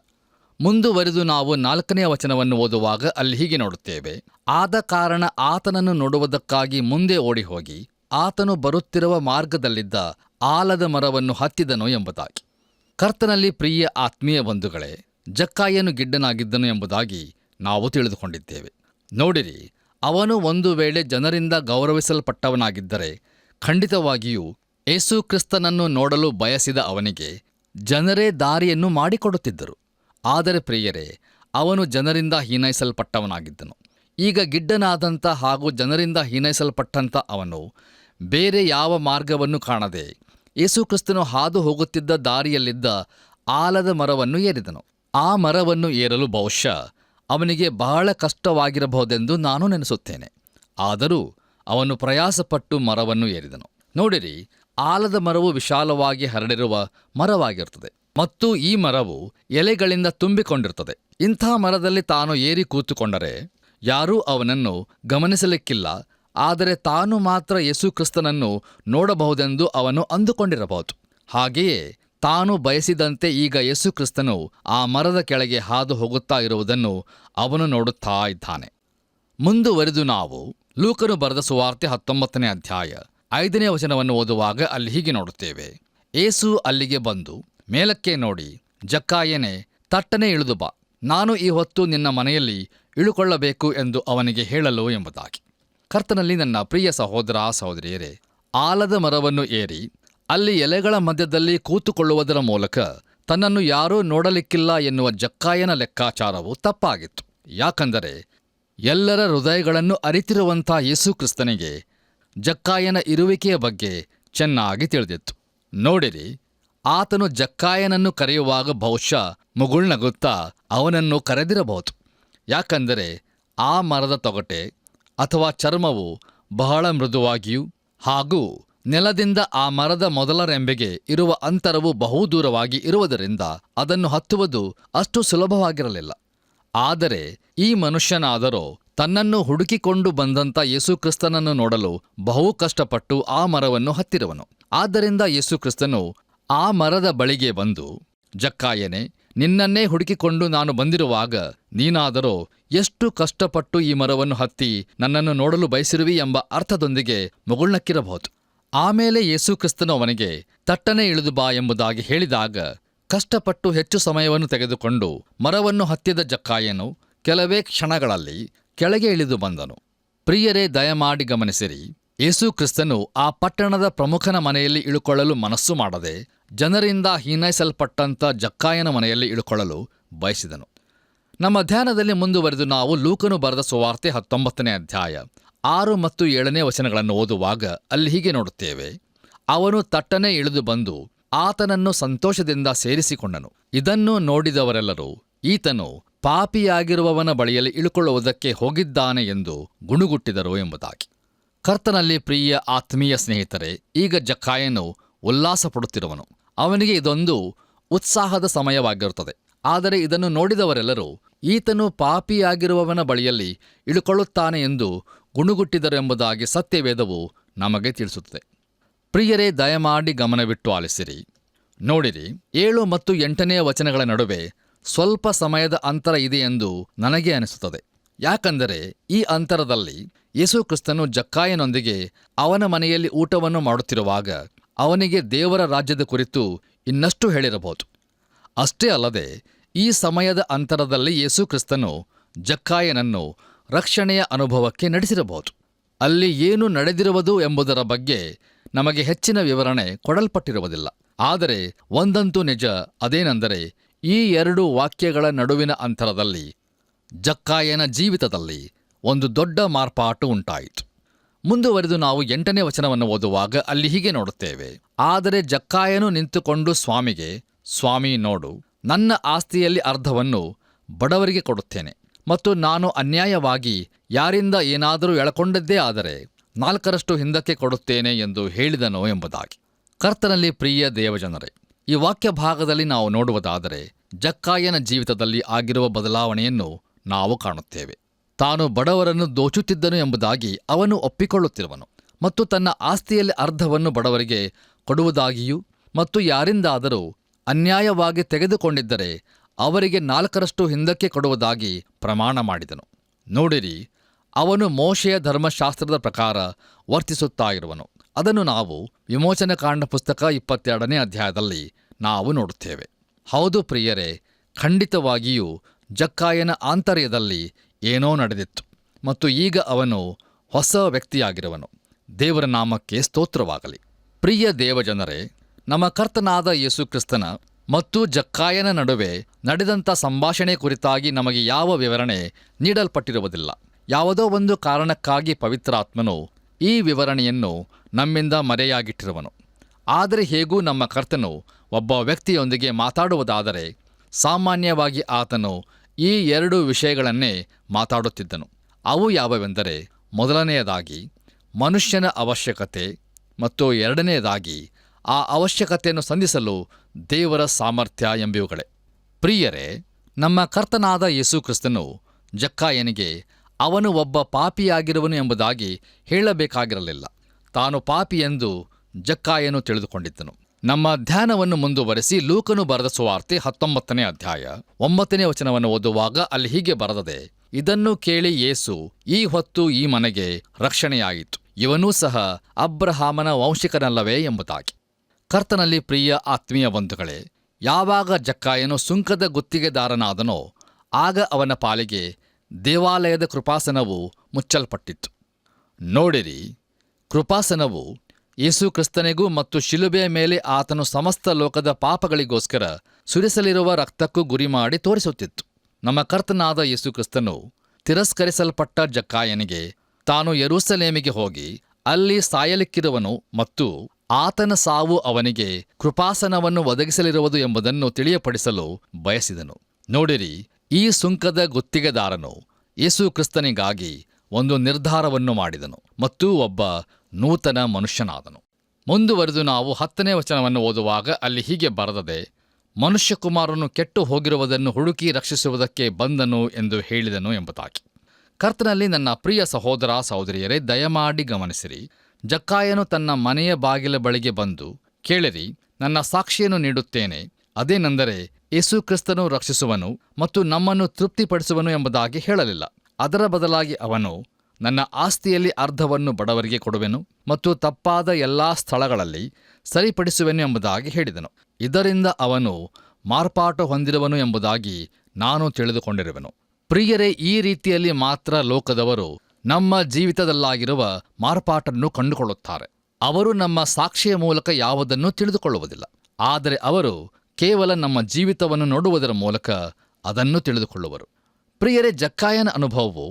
ಮುಂದುವರಿದು ನಾವು 4ನೇ ವಚನವನ್ನು ಓದುವಾಗ ಅಲ್ಲಿ ಹೀಗೆ ನೋಡುತ್ತೇವೆ, ಆದ ಕಾರಣ ಆತನನ್ನು ನೋಡುವುದಕ್ಕಾಗಿ ಮುಂದೆ ಓಡಿಹೋಗಿ ಆತನು ಬರುತ್ತಿರುವ ಮಾರ್ಗದಲ್ಲಿದ್ದ ಆಲದ ಮರವನ್ನು ಹತ್ತಿದನು ಎಂಬುದಾಗಿ. ಕರ್ತನಲ್ಲಿ ಪ್ರಿಯ ಆತ್ಮೀಯ ಬಂಧುಗಳೇ, ಜಕ್ಕಾಯನು ಗಿಡ್ಡನಾಗಿದ್ದನು ಎಂಬುದಾಗಿ ನಾವು ತಿಳಿದುಕೊಂಡಿದ್ದೇವೆ. ನೋಡಿರಿ, ಅವನು ಒಂದು ವೇಳೆ ಜನರಿಂದ ಗೌರವಿಸಲ್ಪಟ್ಟವನಾಗಿದ್ದರೆ ಖಂಡಿತವಾಗಿಯೂ ಯೇಸು ಕ್ರಿಸ್ತನನ್ನು ನೋಡಲು ಬಯಸಿದ ಅವನಿಗೆ ಜನರೇ ದಾರಿಯನ್ನು ಮಾಡಿಕೊಡುತ್ತಿದ್ದರು. ಆದರೆ ಪ್ರಿಯರೇ, ಅವನು ಜನರಿಂದ ಹೀನೈಸಲ್ಪಟ್ಟವನಾಗಿದ್ದನು. ಈಗ ಗಿಡ್ಡನಾದಂಥ ಹಾಗೂ ಜನರಿಂದ ಹೀನೈಸಲ್ಪಟ್ಟಂಥ ಅವನು ಬೇರೆ ಯಾವ ಮಾರ್ಗವನ್ನು ಕಾಣದೆ ಯೇಸು ಕ್ರಿಸ್ತನು ಹಾದು ಹೋಗುತ್ತಿದ್ದ ದಾರಿಯಲ್ಲಿದ್ದ ಆಲದ ಮರವನ್ನು ಏರಿದನು. ಆ ಮರವನ್ನು ಏರಲು ಬಹುಶಃ ಅವನಿಗೆ ಬಹಳ ಕಷ್ಟವಾಗಿರಬಹುದೆಂದು ನಾನು ನೆನೆಸುತ್ತೇನೆ. ಆದರೂ ಅವನು ಪ್ರಯಾಸಪಟ್ಟು ಮರವನ್ನು ಏರಿದನು. ನೋಡಿರಿ, ಆಲದ ಮರವು ವಿಶಾಲವಾಗಿ ಹರಡಿರುವ ಮರವಾಗಿರುತ್ತದೆ ಮತ್ತು ಈ ಮರವು ಎಲೆಗಳಿಂದ ತುಂಬಿಕೊಂಡಿರುತ್ತದೆ. ಇಂಥ ಮರದಲ್ಲಿ ತಾನು ಏರಿ ಕೂತುಕೊಂಡರೆ ಯಾರೂ ಅವನನ್ನು ಗಮನಿಸಲಿಕ್ಕಿಲ್ಲ, ಆದರೆ ತಾನು ಮಾತ್ರ ಯೇಸು ಕ್ರಿಸ್ತನನ್ನು ನೋಡಬಹುದೆಂದು ಅವನು ಅಂದುಕೊಂಡಿರಬಹುದು. ಹಾಗೆಯೇ ತಾನು ಬಯಸಿದಂತೆ ಈಗ ಯೇಸು ಕ್ರಿಸ್ತನು ಆ ಮರದ ಕೆಳಗೆ ಹಾದು ಹೋಗುತ್ತಾ ಇರುವುದನ್ನು ಅವನು ನೋಡುತ್ತಾ ಇದ್ದಾನೆ. ಮುಂದುವರಿದು ನಾವು ಲೂಕನು ಬರೆದ ಸುವಾರ್ತೆ 19ನೇ ಅಧ್ಯಾಯ 5ನೇ ವಚನವನ್ನು ಓದುವಾಗ ಅಲ್ಲಿ ಹೀಗೆ ನೋಡುತ್ತೇವೆ, ಯೇಸು ಅಲ್ಲಿಗೆ ಬಂದು ಮೇಲಕ್ಕೆ ನೋಡಿ, ಜಕ್ಕಾಯನೇ, ತಟ್ಟನೆ ಇಳಿದು ಬಾ, ನಾನು ಈ ಹೊತ್ತು ನಿನ್ನ ಮನೆಯಲ್ಲಿ ಇಳುಕೊಳ್ಳಬೇಕು ಎಂದು ಅವನಿಗೆ ಹೇಳಲು ಎಂಬುದಾಗಿ. ಕರ್ತನಲ್ಲಿ ನನ್ನ ಪ್ರಿಯ ಸಹೋದರ ಸಹೋದರಿಯರೇ, ಆಲದ ಮರವನ್ನು ಏರಿ ಅಲ್ಲಿ ಎಲೆಗಳ ಮಧ್ಯದಲ್ಲಿ ಕೂತುಕೊಳ್ಳುವುದರ ಮೂಲಕ ತನ್ನನ್ನು ಯಾರೂ ನೋಡಲಿಕ್ಕಿಲ್ಲ ಎನ್ನುವ ಜಕ್ಕಾಯನ ಲೆಕ್ಕಾಚಾರವು ತಪ್ಪಾಗಿತ್ತು. ಯಾಕಂದರೆ ಎಲ್ಲರ ಹೃದಯಗಳನ್ನು ಅರಿತಿರುವಂಥ ಯೇಸು ಕ್ರಿಸ್ತನಿಗೆ ಜಕ್ಕಾಯನ ಇರುವಿಕೆಯ ಬಗ್ಗೆ ಚೆನ್ನಾಗಿ ತಿಳಿದಿತ್ತು. ನೋಡಿರಿ, ಆತನು ಜಕ್ಕಾಯನನ್ನು ಕರೆಯುವಾಗ ಬಹುಶಃ ಮುಗುಳ್ನಗುತ್ತಾ ಅವನನ್ನು ಕರೆದಿರಬಹುದು. ಯಾಕಂದರೆ ಆ ಮರದ ತೊಗಟೆ ಅಥವಾ ಚರ್ಮವು ಬಹಳ ಮೃದುವಾಗಿಯೂ ಹಾಗೂ ನೆಲದಿಂದ ಆ ಮರದ ಮೊದಲ ರೆಂಬೆಗೆ ಇರುವ ಅಂತರವು ಬಹುದೂರವಾಗಿ ಇರುವುದರಿಂದ ಅದನ್ನು ಹತ್ತುವುದು ಅಷ್ಟು ಸುಲಭವಾಗಿರಲಿಲ್ಲ. ಆದರೆ ಈ ಮನುಷ್ಯನಾದರೋ ತನ್ನನ್ನು ಹುಡುಕಿಕೊಂಡು ಬಂದಂಥ ಯೇಸು ಕ್ರಿಸ್ತನನ್ನು ನೋಡಲು ಬಹು ಕಷ್ಟಪಟ್ಟು ಆ ಮರವನ್ನು ಹತ್ತಿರುವನು. ಆದ್ದರಿಂದ ಯೇಸು ಕ್ರಿಸ್ತನು ಆ ಮರದ ಬಳಿಗೆ ಬಂದು, ಜಕ್ಕಾಯನೇ, ನಿನ್ನನ್ನೇ ಹುಡುಕಿಕೊಂಡು ನಾನು ಬಂದಿರುವಾಗ ನೀನಾದರೋ ಎಷ್ಟು ಕಷ್ಟಪಟ್ಟು ಈ ಮರವನ್ನು ಹತ್ತಿ ನನ್ನನ್ನು ನೋಡಲು ಬಯಸಿರುವಿ ಎಂಬ ಅರ್ಥದೊಂದಿಗೆ ಮುಗುಳ್ನಕ್ಕಿರಬಹುದು. ಆಮೇಲೆ ಯೇಸು ಕ್ರಿಸ್ತನು ಅವನಿಗೆ ತಟ್ಟನೆ ಇಳಿದು ಬಾ ಎಂಬುದಾಗಿ ಹೇಳಿದಾಗ ಕಷ್ಟಪಟ್ಟು ಹೆಚ್ಚು ಸಮಯವನ್ನು ತೆಗೆದುಕೊಂಡು ಮರವನ್ನು ಹತ್ತಿದ ಜಕ್ಕಾಯನು ಕೆಲವೇ ಕ್ಷಣಗಳಲ್ಲಿ ಕೆಳಗೆ ಇಳಿದು ಬಂದನು. ಪ್ರಿಯರೇ, ದಯಮಾಡಿ ಗಮನಿಸಿರಿ, ಯೇಸು ಕ್ರಿಸ್ತನು ಆ ಪಟ್ಟಣದ ಪ್ರಮುಖನ ಮನೆಯಲ್ಲಿ ಇಳುಕೊಳ್ಳಲು ಮನಸ್ಸು ಮಾಡದೆ ಜನರಿಂದ ಹೀನೈಸಲ್ಪಟ್ಟಂಥ ಜಕ್ಕಾಯನ ಮನೆಯಲ್ಲಿ ಇಳುಕೊಳ್ಳಲು ಬಯಸಿದನು. ನಮ್ಮ ಧ್ಯಾನದಲ್ಲಿ ಮುಂದುವರೆದು ನಾವು ಲೂಕನು ಬರೆದ ಸುವಾರ್ತೆ 19ನೇ ಅಧ್ಯಾಯ 6 ಮತ್ತು 7ನೇ ವಚನಗಳನ್ನು ಓದುವಾಗ ಅಲ್ಲಿ ಹೀಗೆ ನೋಡುತ್ತೇವೆ. ಅವನು ತಟ್ಟನೆ ಇಳಿದು ಬಂದು ಆತನನ್ನು ಸಂತೋಷದಿಂದ ಸೇರಿಸಿಕೊಂಡನು. ಇದನ್ನು ನೋಡಿದವರೆಲ್ಲರೂ ಈತನು ಪಾಪಿಯಾಗಿರುವವನ ಬಳಿಯಲ್ಲಿ ಇಳುಕೊಳ್ಳುವುದಕ್ಕೆ ಹೋಗಿದ್ದಾನೆ ಎಂದು ಗುಣುಗುಟ್ಟಿದರು ಎಂಬುದಾಗಿ. ಕರ್ತನಲ್ಲಿ ಪ್ರಿಯ ಆತ್ಮೀಯ ಸ್ನೇಹಿತರೆ, ಈಗ ಜಕ್ಕಾಯನು ಉಲ್ಲಾಸ ಪಡುತ್ತಿರುವನು. ಅವನಿಗೆ ಇದೊಂದು ಉತ್ಸಾಹದ ಸಮಯವಾಗಿರುತ್ತದೆ. ಆದರೆ ಇದನ್ನು ನೋಡಿದವರೆಲ್ಲರೂ ಈತನು ಪಾಪಿಯಾಗಿರುವವನ ಬಳಿಯಲ್ಲಿ ಇಳುಕೊಳ್ಳುತ್ತಾನೆ ಎಂದು ಗುಣುಗುಟ್ಟಿದರು ಎಂಬುದಾಗಿ ಸತ್ಯವೇದವು ನಮಗೆ ತಿಳಿಸುತ್ತದೆ. ಪ್ರಿಯರೇ, ದಯಮಾಡಿ ಗಮನವಿಟ್ಟು ಆಲಿಸಿರಿ. ನೋಡಿರಿ, 7 ಮತ್ತು 8ನೇ ವಚನಗಳ ನಡುವೆ ಸ್ವಲ್ಪ ಸಮಯದ ಅಂತರ ಇದೆ ಎಂದು ನನಗೆ ಅನಿಸುತ್ತದೆ. ಯಾಕಂದರೆ ಈ ಅಂತರದಲ್ಲಿ ಯೇಸು ಕ್ರಿಸ್ತನು ಜಕ್ಕಾಯನೊಂದಿಗೆ ಅವನ ಮನೆಯಲ್ಲಿ ಊಟವನ್ನು ಮಾಡುತ್ತಿರುವಾಗ ಅವನಿಗೆ ದೇವರ ರಾಜ್ಯದ ಕುರಿತು ಇನ್ನಷ್ಟು ಹೇಳಿರಬಹುದು. ಅಷ್ಟೇ ಅಲ್ಲದೆ ಈ ಸಮಯದ ಅಂತರದಲ್ಲಿ ಯೇಸು ಕ್ರಿಸ್ತನು ಜಕ್ಕಾಯನನ್ನು ರಕ್ಷಣೆಯ ಅನುಭವಕ್ಕೆ ನಡೆಸಿರಬಹುದು. ಅಲ್ಲಿ ಏನು ನಡೆದಿರುವುದು ಎಂಬುದರ ಬಗ್ಗೆ ನಮಗೆ ಹೆಚ್ಚಿನ ವಿವರಣೆ ಕೊಡಲ್ಪಟ್ಟಿರುವುದಿಲ್ಲ. ಆದರೆ ಒಂದಂತೂ ನಿಜ, ಅದೇನೆಂದರೆ ಈ 2 ವಾಕ್ಯಗಳ ನಡುವಿನ ಅಂತರದಲ್ಲಿ ಜಕ್ಕಾಯನ ಜೀವಿತದಲ್ಲಿ ಒಂದು ದೊಡ್ಡ ಮಾರ್ಪಾಟು ಉಂಟಾಯಿತು. ಮುಂದುವರೆದು ನಾವು 8ನೇ ವಚನವನ್ನು ಓದುವಾಗ ಅಲ್ಲಿ ಹೀಗೆ ನೋಡುತ್ತೇವೆ. ಆದರೆ ಜಕ್ಕಾಯನು ನಿಂತುಕೊಂಡು ಸ್ವಾಮಿಗೆ, ಸ್ವಾಮಿ ನೋಡು, ನನ್ನ ಆಸ್ತಿಯಲ್ಲಿ ಅರ್ಧವನ್ನು ಬಡವರಿಗೆ ಕೊಡುತ್ತೇನೆ, ಮತ್ತು ನಾನು ಅನ್ಯಾಯವಾಗಿ ಯಾರಿಂದ ಏನಾದರೂ ಎಳಕೊಂಡದ್ದೇ ಆದರೆ 4ರಷ್ಟು ಹಿಂದಕ್ಕೆ ಕೊಡುತ್ತೇನೆ ಎಂದು ಹೇಳಿದನು ಎಂಬುದಾಗಿ. ಕರ್ತನಲ್ಲಿ ಪ್ರಿಯ ದೇವಜನರೇ, ಈ ವಾಕ್ಯ ಭಾಗದಲ್ಲಿ ನಾವು ನೋಡುವುದಾದರೆ ಜಕ್ಕಾಯನ ಜೀವಿತದಲ್ಲಿ ಆಗಿರುವ ಬದಲಾವಣೆಯನ್ನು ನಾವು ಕಾಣುತ್ತೇವೆ. ತಾನು ಬಡವರನ್ನು ದೋಚುತ್ತಿದ್ದನು ಎಂಬುದಾಗಿ ಅವನು ಒಪ್ಪಿಕೊಳ್ಳುತ್ತಿರುವನು, ಮತ್ತು ತನ್ನ ಆಸ್ತಿಯಲ್ಲಿ ಅರ್ಧವನ್ನು ಬಡವರಿಗೆ ಕೊಡುವುದಾಗಿಯೂ ಮತ್ತು ಯಾರಿಂದಾದರೂ ಅನ್ಯಾಯವಾಗಿ ತೆಗೆದುಕೊಂಡಿದ್ದರೆ ಅವರಿಗೆ 4ರಷ್ಟು ಹಿಂದಕ್ಕೆ ಕೊಡುವುದಾಗಿ ಪ್ರಮಾಣ ಮಾಡಿದನು. ನೋಡಿರಿ, ಅವನು ಮೋಶೆಯ ಧರ್ಮಶಾಸ್ತ್ರದ ಪ್ರಕಾರ ವರ್ತಿಸುತ್ತಾ ಇರುವನು. ಅದನ್ನು ನಾವು ವಿಮೋಚನಕಾಂಡ ಪುಸ್ತಕ 22ನೇ ಅಧ್ಯಾಯದಲ್ಲಿ ನಾವು ನೋಡುತ್ತೇವೆ. ಹೌದು ಪ್ರಿಯರೇ, ಖಂಡಿತವಾಗಿಯೂ ಜಕ್ಕಾಯನ ಆಂತರ್ಯದಲ್ಲಿ ಏನೋ ನಡೆದಿತ್ತು, ಮತ್ತು ಈಗ ಅವನು ಹೊಸ ವ್ಯಕ್ತಿಯಾಗಿರುವನು. ದೇವರ ನಾಮಕ್ಕೆ ಸ್ತೋತ್ರವಾಗಲಿ. ಪ್ರಿಯ ದೇವಜನರೇ, ನಮ್ಮ ಕರ್ತನಾದ ಯೇಸು ಕ್ರಿಸ್ತನ ಮತ್ತು ಜಕ್ಕಾಯನ ನಡುವೆ ನಡೆದಂಥ ಸಂಭಾಷಣೆ ಕುರಿತಾಗಿ ನಮಗೆ ಯಾವ ವಿವರಣೆ ನೀಡಲ್ಪಟ್ಟಿರುವುದಿಲ್ಲ. ಯಾವುದೋ ಒಂದು ಕಾರಣಕ್ಕಾಗಿ ಪವಿತ್ರಾತ್ಮನು ಈ ವಿವರಣೆಯನ್ನು ನಮ್ಮಿಂದ ಮರೆಯಾಗಿಟ್ಟಿರುವನು. ಆದರೆ ಹೇಗೂ ನಮ್ಮ ಕರ್ತನು ಒಬ್ಬ ವ್ಯಕ್ತಿಯೊಂದಿಗೆ ಮಾತಾಡುವುದಾದರೆ ಸಾಮಾನ್ಯವಾಗಿ ಆತನು ಈ 2 ವಿಷಯಗಳನ್ನೇ ಮಾತಾಡುತ್ತಿದ್ದನು. ಅವು ಯಾವೆಂದರೆ, ಮೊದಲನೆಯದಾಗಿ ಮನುಷ್ಯನ ಅವಶ್ಯಕತೆ, ಮತ್ತು 2ನೇದಾಗಿ ಆ ಅವಶ್ಯಕತೆಯನ್ನು ಸಂಧಿಸಲು ದೇವರ ಸಾಮರ್ಥ್ಯ ಎಂಬಿವುಗಳೇ. ಪ್ರಿಯರೇ, ನಮ್ಮ ಕರ್ತನಾದ ಯೇಸು ಕ್ರಿಸ್ತನು ಜಕ್ಕಾಯನಿಗೆ ಅವನು ಒಬ್ಬ ಪಾಪಿಯಾಗಿರುವನು ಎಂಬುದಾಗಿ ಹೇಳಬೇಕಾಗಿರಲಿಲ್ಲ. ತಾನು ಪಾಪಿಯೆಂದು ಜಕ್ಕಾಯನು ತಿಳಿದುಕೊಂಡಿದ್ದನು. ನಮ್ಮ ಧ್ಯಾನವನ್ನು ಮುಂದುವರೆಸಿ ಲೂಕನು ಬರೆದ ಸುವಾರ್ತೆ 19ನೇ ಅಧ್ಯಾಯ 9ನೇ ವಚನವನ್ನು ಓದುವಾಗ ಅಲ್ಲಿ ಹೀಗೆ ಬರೆದದೆ. ಇದನ್ನು ಕೇಳಿ ಯೇಸು, ಈ ಹೊತ್ತು ಈ ಮನೆಗೆ ರಕ್ಷಣೆಯಾಯಿತು, ಇವನೂ ಸಹ ಅಬ್ರಹಾಮನ ವಂಶಿಕನಲ್ಲವೇ ಎಂಬುದಾಗಿ. ಕರ್ತನಲ್ಲಿ ಪ್ರಿಯ ಆತ್ಮೀಯ ಬಂಧುಗಳೇ, ಯಾವಾಗ ಜಕ್ಕಾಯನು ಸುಂಕದ ಗುತ್ತಿಗೆದಾರನಾದನೋ ಆಗ ಅವನ ಪಾಲಿಗೆ ದೇವಾಲಯದ ಕೃಪಾಸನವು ಮುಚ್ಚಲ್ಪಟ್ಟಿತ್ತು. ನೋಡಿರಿ, ಕೃಪಾಸನವು ಯೇಸು ಕ್ರಿಸ್ತನಿಗೂ ಮತ್ತು ಶಿಲುಬೆಯ ಮೇಲೆ ಆತನು ಸಮಸ್ತ ಲೋಕದ ಪಾಪಗಳಿಗೋಸ್ಕರ ಸುರಿಸಲಿರುವ ರಕ್ತಕ್ಕೂ ಗುರಿಮಾಡಿ ತೋರಿಸುತ್ತಿತ್ತು. ನಮ್ಮ ಕರ್ತನಾದ ಯೇಸು ಕ್ರಿಸ್ತನು ತಿರಸ್ಕರಿಸಲ್ಪಟ್ಟ ಜಕ್ಕಾಯನಿಗೆ ತಾನು ಯೆರೂಸಲೇಮಿಗೆ ಹೋಗಿ ಅಲ್ಲಿ ಸಾಯಲಿಕ್ಕಿರುವನು ಮತ್ತು ಆತನ ಸಾವು ಅವನಿಗೆ ಕೃಪಾಸನವನ್ನು ಒದಗಿಸಲಿರುವುದು ಎಂಬುದನ್ನು ತಿಳಿಯಪಡಿಸಲು ಬಯಸಿದನು. ನೋಡಿರಿ, ಈ ಸುಂಕದ ಗುತ್ತಿಗೆದಾರನು ಯೇಸು ಕ್ರಿಸ್ತನಿಗಾಗಿ ಒಂದು ನಿರ್ಧಾರವನ್ನು ಮಾಡಿದನು ಮತ್ತು ಒಬ್ಬ ನೂತನ ಮನುಷ್ಯನಾದನು. ಮುಂದುವರೆದು ನಾವು 10ನೇ ವಚನವನ್ನು ಓದುವಾಗ ಅಲ್ಲಿ ಹೀಗೆ ಬರೆದದೆ. ಮನುಷ್ಯಕುಮಾರನು ಕೆಟ್ಟು ಹೋಗಿರುವುದನ್ನು ಹುಡುಕಿ ರಕ್ಷಿಸುವುದಕ್ಕೆ ಬಂದನು ಎಂದು ಹೇಳಿದನು ಎಂಬುದಾಗಿ. ಕರ್ತನಲ್ಲಿ ನನ್ನ ಪ್ರಿಯ ಸಹೋದರ ಸಹೋದರಿಯರೇ, ದಯಮಾಡಿ ಗಮನಿಸಿರಿ. ಜಕ್ಕಾಯನು ತನ್ನ ಮನೆಯ ಬಾಗಿಲ ಬಳಿಗೆ ಬಂದು, ಕೇಳಿರಿ, ನನ್ನ ಸಾಕ್ಷಿಯನ್ನು ನೀಡುತ್ತೇನೆ, ಅದೇನೆಂದರೆ ಯೇಸು ಕ್ರಿಸ್ತನು ರಕ್ಷಿಸುವನು ಮತ್ತು ನಮ್ಮನ್ನು ತೃಪ್ತಿಪಡಿಸುವನು ಎಂಬುದಾಗಿ ಹೇಳಲಿಲ್ಲ. ಅದರ ಬದಲಾಗಿ ಅವನು, ನನ್ನ ಆಸ್ತಿಯಲ್ಲಿ ಅರ್ಧವನ್ನು ಬಡವರಿಗೆ ಕೊಡುವೆನು ಮತ್ತು ತಪ್ಪಾದ ಎಲ್ಲಾ ಸ್ಥಳಗಳಲ್ಲಿ ಸರಿಪಡಿಸುವೆನು ಎಂಬುದಾಗಿ ಹೇಳಿದನು. ಇದರಿಂದ ಅವನು ಮಾರ್ಪಾಟು ಹೊಂದಿರುವನು ಎಂಬುದಾಗಿ ನಾನು ತಿಳಿದುಕೊಂಡಿರುವೆನು. ಪ್ರಿಯರೇ, ಈ ರೀತಿಯಲ್ಲಿ ಮಾತ್ರ ಲೋಕದವರು ನಮ್ಮ ಜೀವಿತದಲ್ಲಾಗಿರುವ ಮಾರ್ಪಾಟನ್ನು ಕಂಡುಕೊಳ್ಳುತ್ತಾರೆ. ಅವರು ನಮ್ಮ ಸಾಕ್ಷಿಯ ಮೂಲಕ ಯಾವುದನ್ನು ತಿಳಿದುಕೊಳ್ಳುವುದಿಲ್ಲ, ಆದರೆ ಅವರು ಕೇವಲ ನಮ್ಮ ಜೀವಿತವನ್ನು ನೋಡುವುದರ ಮೂಲಕ ಅದನ್ನು ತಿಳಿದುಕೊಳ್ಳುವರು. ಪ್ರಿಯರೇ, ಜಕ್ಕಾಯನ ಅನುಭವವು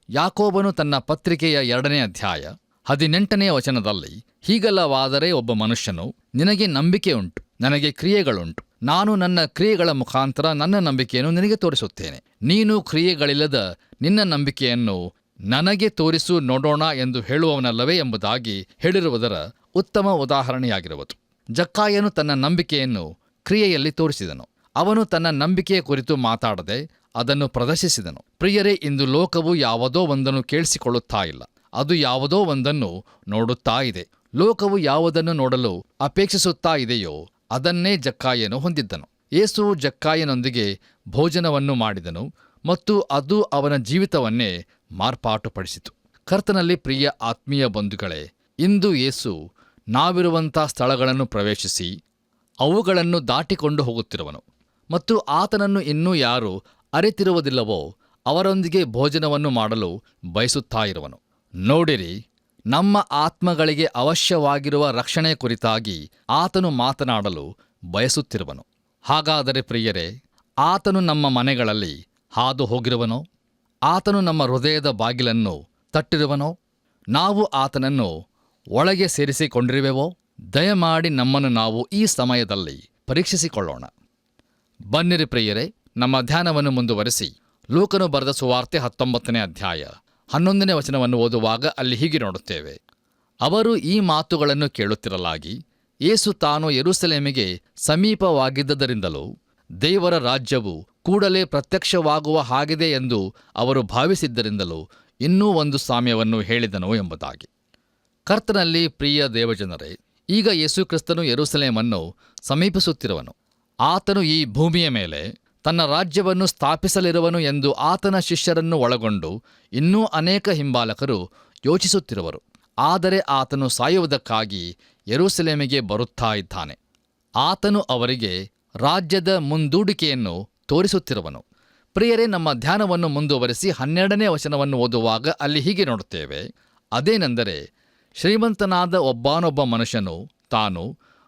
ಯಾಕೋಬನು ತನ್ನ ಪತ್ರಿಕೆಯ 2ನೇ ಅಧ್ಯಾಯ 18ನೇ ವಚನದಲ್ಲಿ, ಹೀಗಲ್ಲವಾದರೆ ಒಬ್ಬ ಮನುಷ್ಯನು, ನಿನಗೆ ನಂಬಿಕೆಯುಂಟು, ನನಗೆ ಕ್ರಿಯೆಗಳುಂಟು, ನಾನು ನನ್ನ ಕ್ರಿಯೆಗಳ ಮುಖಾಂತರ ನನ್ನ ನಂಬಿಕೆಯನ್ನು ನಿನಗೆ ತೋರಿಸುತ್ತೇನೆ, ನೀನು ಕ್ರಿಯೆಗಳಿಲ್ಲದ ನಿನ್ನ ನಂಬಿಕೆಯನ್ನು ನನಗೆ ತೋರಿಸು ನೋಡೋಣ ಎಂದು ಹೇಳುವವನಲ್ಲವೇ ಎಂಬುದಾಗಿ ಹೇಳಿರುವುದರ ಉತ್ತಮ ಉದಾಹರಣೆಯಾಗಿರುವುದು. ಜಕ್ಕಾಯನು ತನ್ನ ನಂಬಿಕೆಯನ್ನು ಕ್ರಿಯೆಯಲ್ಲಿ ತೋರಿಸಿದನು. ಅವನು ತನ್ನ ನಂಬಿಕೆಯ ಕುರಿತು ಮಾತಾಡದೆ ಅದನ್ನು ಪ್ರದರ್ಶಿಸಿದನು. ಪ್ರಿಯರೇ, ಇಂದು ಲೋಕವು ಯಾವುದೋ ಒಂದನ್ನು ಕೇಳಿಸಿಕೊಳ್ಳುತ್ತಾ ಇಲ್ಲ, ಅದು ಯಾವುದೋ ಒಂದನ್ನು ನೋಡುತ್ತಾ ಇದೆ. ಲೋಕವು ಯಾವುದನ್ನು ನೋಡಲು ಅಪೇಕ್ಷಿಸುತ್ತಾ ಇದೆಯೋ ಅದನ್ನೇ ಜಕ್ಕಾಯನು ಹೊಂದಿದ್ದನು. ಯೇಸು ಜಕ್ಕಾಯನೊಂದಿಗೆ ಭೋಜನವನ್ನು ಮಾಡಿದನು ಮತ್ತು ಅದು ಅವನ ಜೀವಿತವನ್ನೇ ಮಾರ್ಪಾಟುಪಡಿಸಿತು. ಕರ್ತನಲ್ಲಿ ಪ್ರಿಯ ಆತ್ಮೀಯ ಬಂಧುಗಳೇ, ಇಂದು ಯೇಸು ನಾವಿರುವಂಥ ಸ್ಥಳಗಳನ್ನು ಪ್ರವೇಶಿಸಿ ಅವುಗಳನ್ನು ದಾಟಿಕೊಂಡು ಹೋಗುತ್ತಿರುವನು ಮತ್ತು ಆತನನ್ನು ಇನ್ನೂ ಯಾರು ಅರಿತಿರುವುದಿಲ್ಲವೋ ಅವರೊಂದಿಗೆ ಭೋಜನವನ್ನು ಮಾಡಲು ಬಯಸುತ್ತಾ ಇರುವನು. ನೋಡಿರಿ, ನಮ್ಮ ಆತ್ಮಗಳಿಗೆ ಅವಶ್ಯವಾಗಿರುವ ರಕ್ಷಣೆ ಕುರಿತಾಗಿ ಆತನು ಮಾತನಾಡಲು ಬಯಸುತ್ತಿರುವನು. ಹಾಗಾದರೆ ಪ್ರಿಯರೇ, ಆತನು ನಮ್ಮ ಮನೆಗಳಲ್ಲಿ ಹಾದು ಹೋಗಿರುವನೋ? ಆತನು ನಮ್ಮ ಹೃದಯದ ಬಾಗಿಲನ್ನು ತಟ್ಟಿರುವನೋ? ನಾವು ಆತನನ್ನು ಒಳಗೆ ಸೇರಿಸಿಕೊಂಡಿರುವೆವೋ? ದಯಮಾಡಿ ನಮ್ಮನ್ನು ನಾವು ಈ ಸಮಯದಲ್ಲಿ ಪರೀಕ್ಷಿಸಿಕೊಳ್ಳೋಣ. ಬನ್ನಿರಿ ಪ್ರಿಯರೇ, ನಮ್ಮ ಧ್ಯಾನವನ್ನು ಮುಂದುವರೆಸಿ ಲೂಕನು ಬರೆದ ಸುವಾರ್ತೆ 19ನೇ ಅಧ್ಯಾಯ 11ನೇ ವಚನವನ್ನು ಓದುವಾಗ ಅಲ್ಲಿ ಹೀಗೆ ನೋಡುತ್ತೇವೆ. ಅವರು ಈ ಮಾತುಗಳನ್ನು ಕೇಳುತ್ತಿರಲಾಗಿ ಯೇಸು ತಾನು ಯೆರೂಸಲೇಮಿಗೆ ಸಮೀಪವಾಗಿದ್ದದರಿಂದಲೂ ದೇವರ ರಾಜ್ಯವು ಕೂಡಲೇ ಪ್ರತ್ಯಕ್ಷವಾಗುವ ಹಾಗಿದೆ ಎಂದು ಅವರು ಭಾವಿಸಿದ್ದರಿಂದಲೂ ಇನ್ನೂ ಒಂದು ಸಾಮ್ಯವನ್ನು ಹೇಳಿದನು ಎಂಬುದಾಗಿ. ಕರ್ತನಲ್ಲಿ ಪ್ರಿಯ ದೇವಜನರೇ, ಈಗ ಯೇಸುಕ್ರಿಸ್ತನು ಯೆರೂಸಲೇಮನ್ನು ಸಮೀಪಿಸುತ್ತಿರುವನು. ಆತನು ಈ ಭೂಮಿಯ ಮೇಲೆ ತನ್ನ ರಾಜ್ಯವನ್ನು ಸ್ಥಾಪಿಸಲಿರುವನು ಎಂದು ಆತನ ಶಿಷ್ಯರನ್ನು ಒಳಗೊಂಡು ಇನ್ನೂ ಅನೇಕ ಹಿಂಬಾಲಕರು ಯೋಚಿಸುತ್ತಿರುವರು. ಆದರೆ ಆತನು ಸಾಯುವುದಕ್ಕಾಗಿ ಯೆರೂಸಲೇಮಿಗೆ ಬರುತ್ತಾ ಇದ್ದಾನೆ. ಆತನು ಅವರಿಗೆ ರಾಜ್ಯದ ಮುಂದೂಡಿಕೆಯನ್ನು ತೋರಿಸುತ್ತಿರುವನು. ಪ್ರಿಯರೇ, ನಮ್ಮ ಧ್ಯಾನವನ್ನು ಮುಂದುವರೆಸಿ 12ನೇ ವಚನವನ್ನು ಓದುವಾಗ ಅಲ್ಲಿ ಹೀಗೆ ನೋಡುತ್ತೇವೆ. ಅದೇನೆಂದರೆ, ಶ್ರೀಮಂತನಾದ ಒಬ್ಬನೊಬ್ಬ ಮನುಷ್ಯನು ತಾನು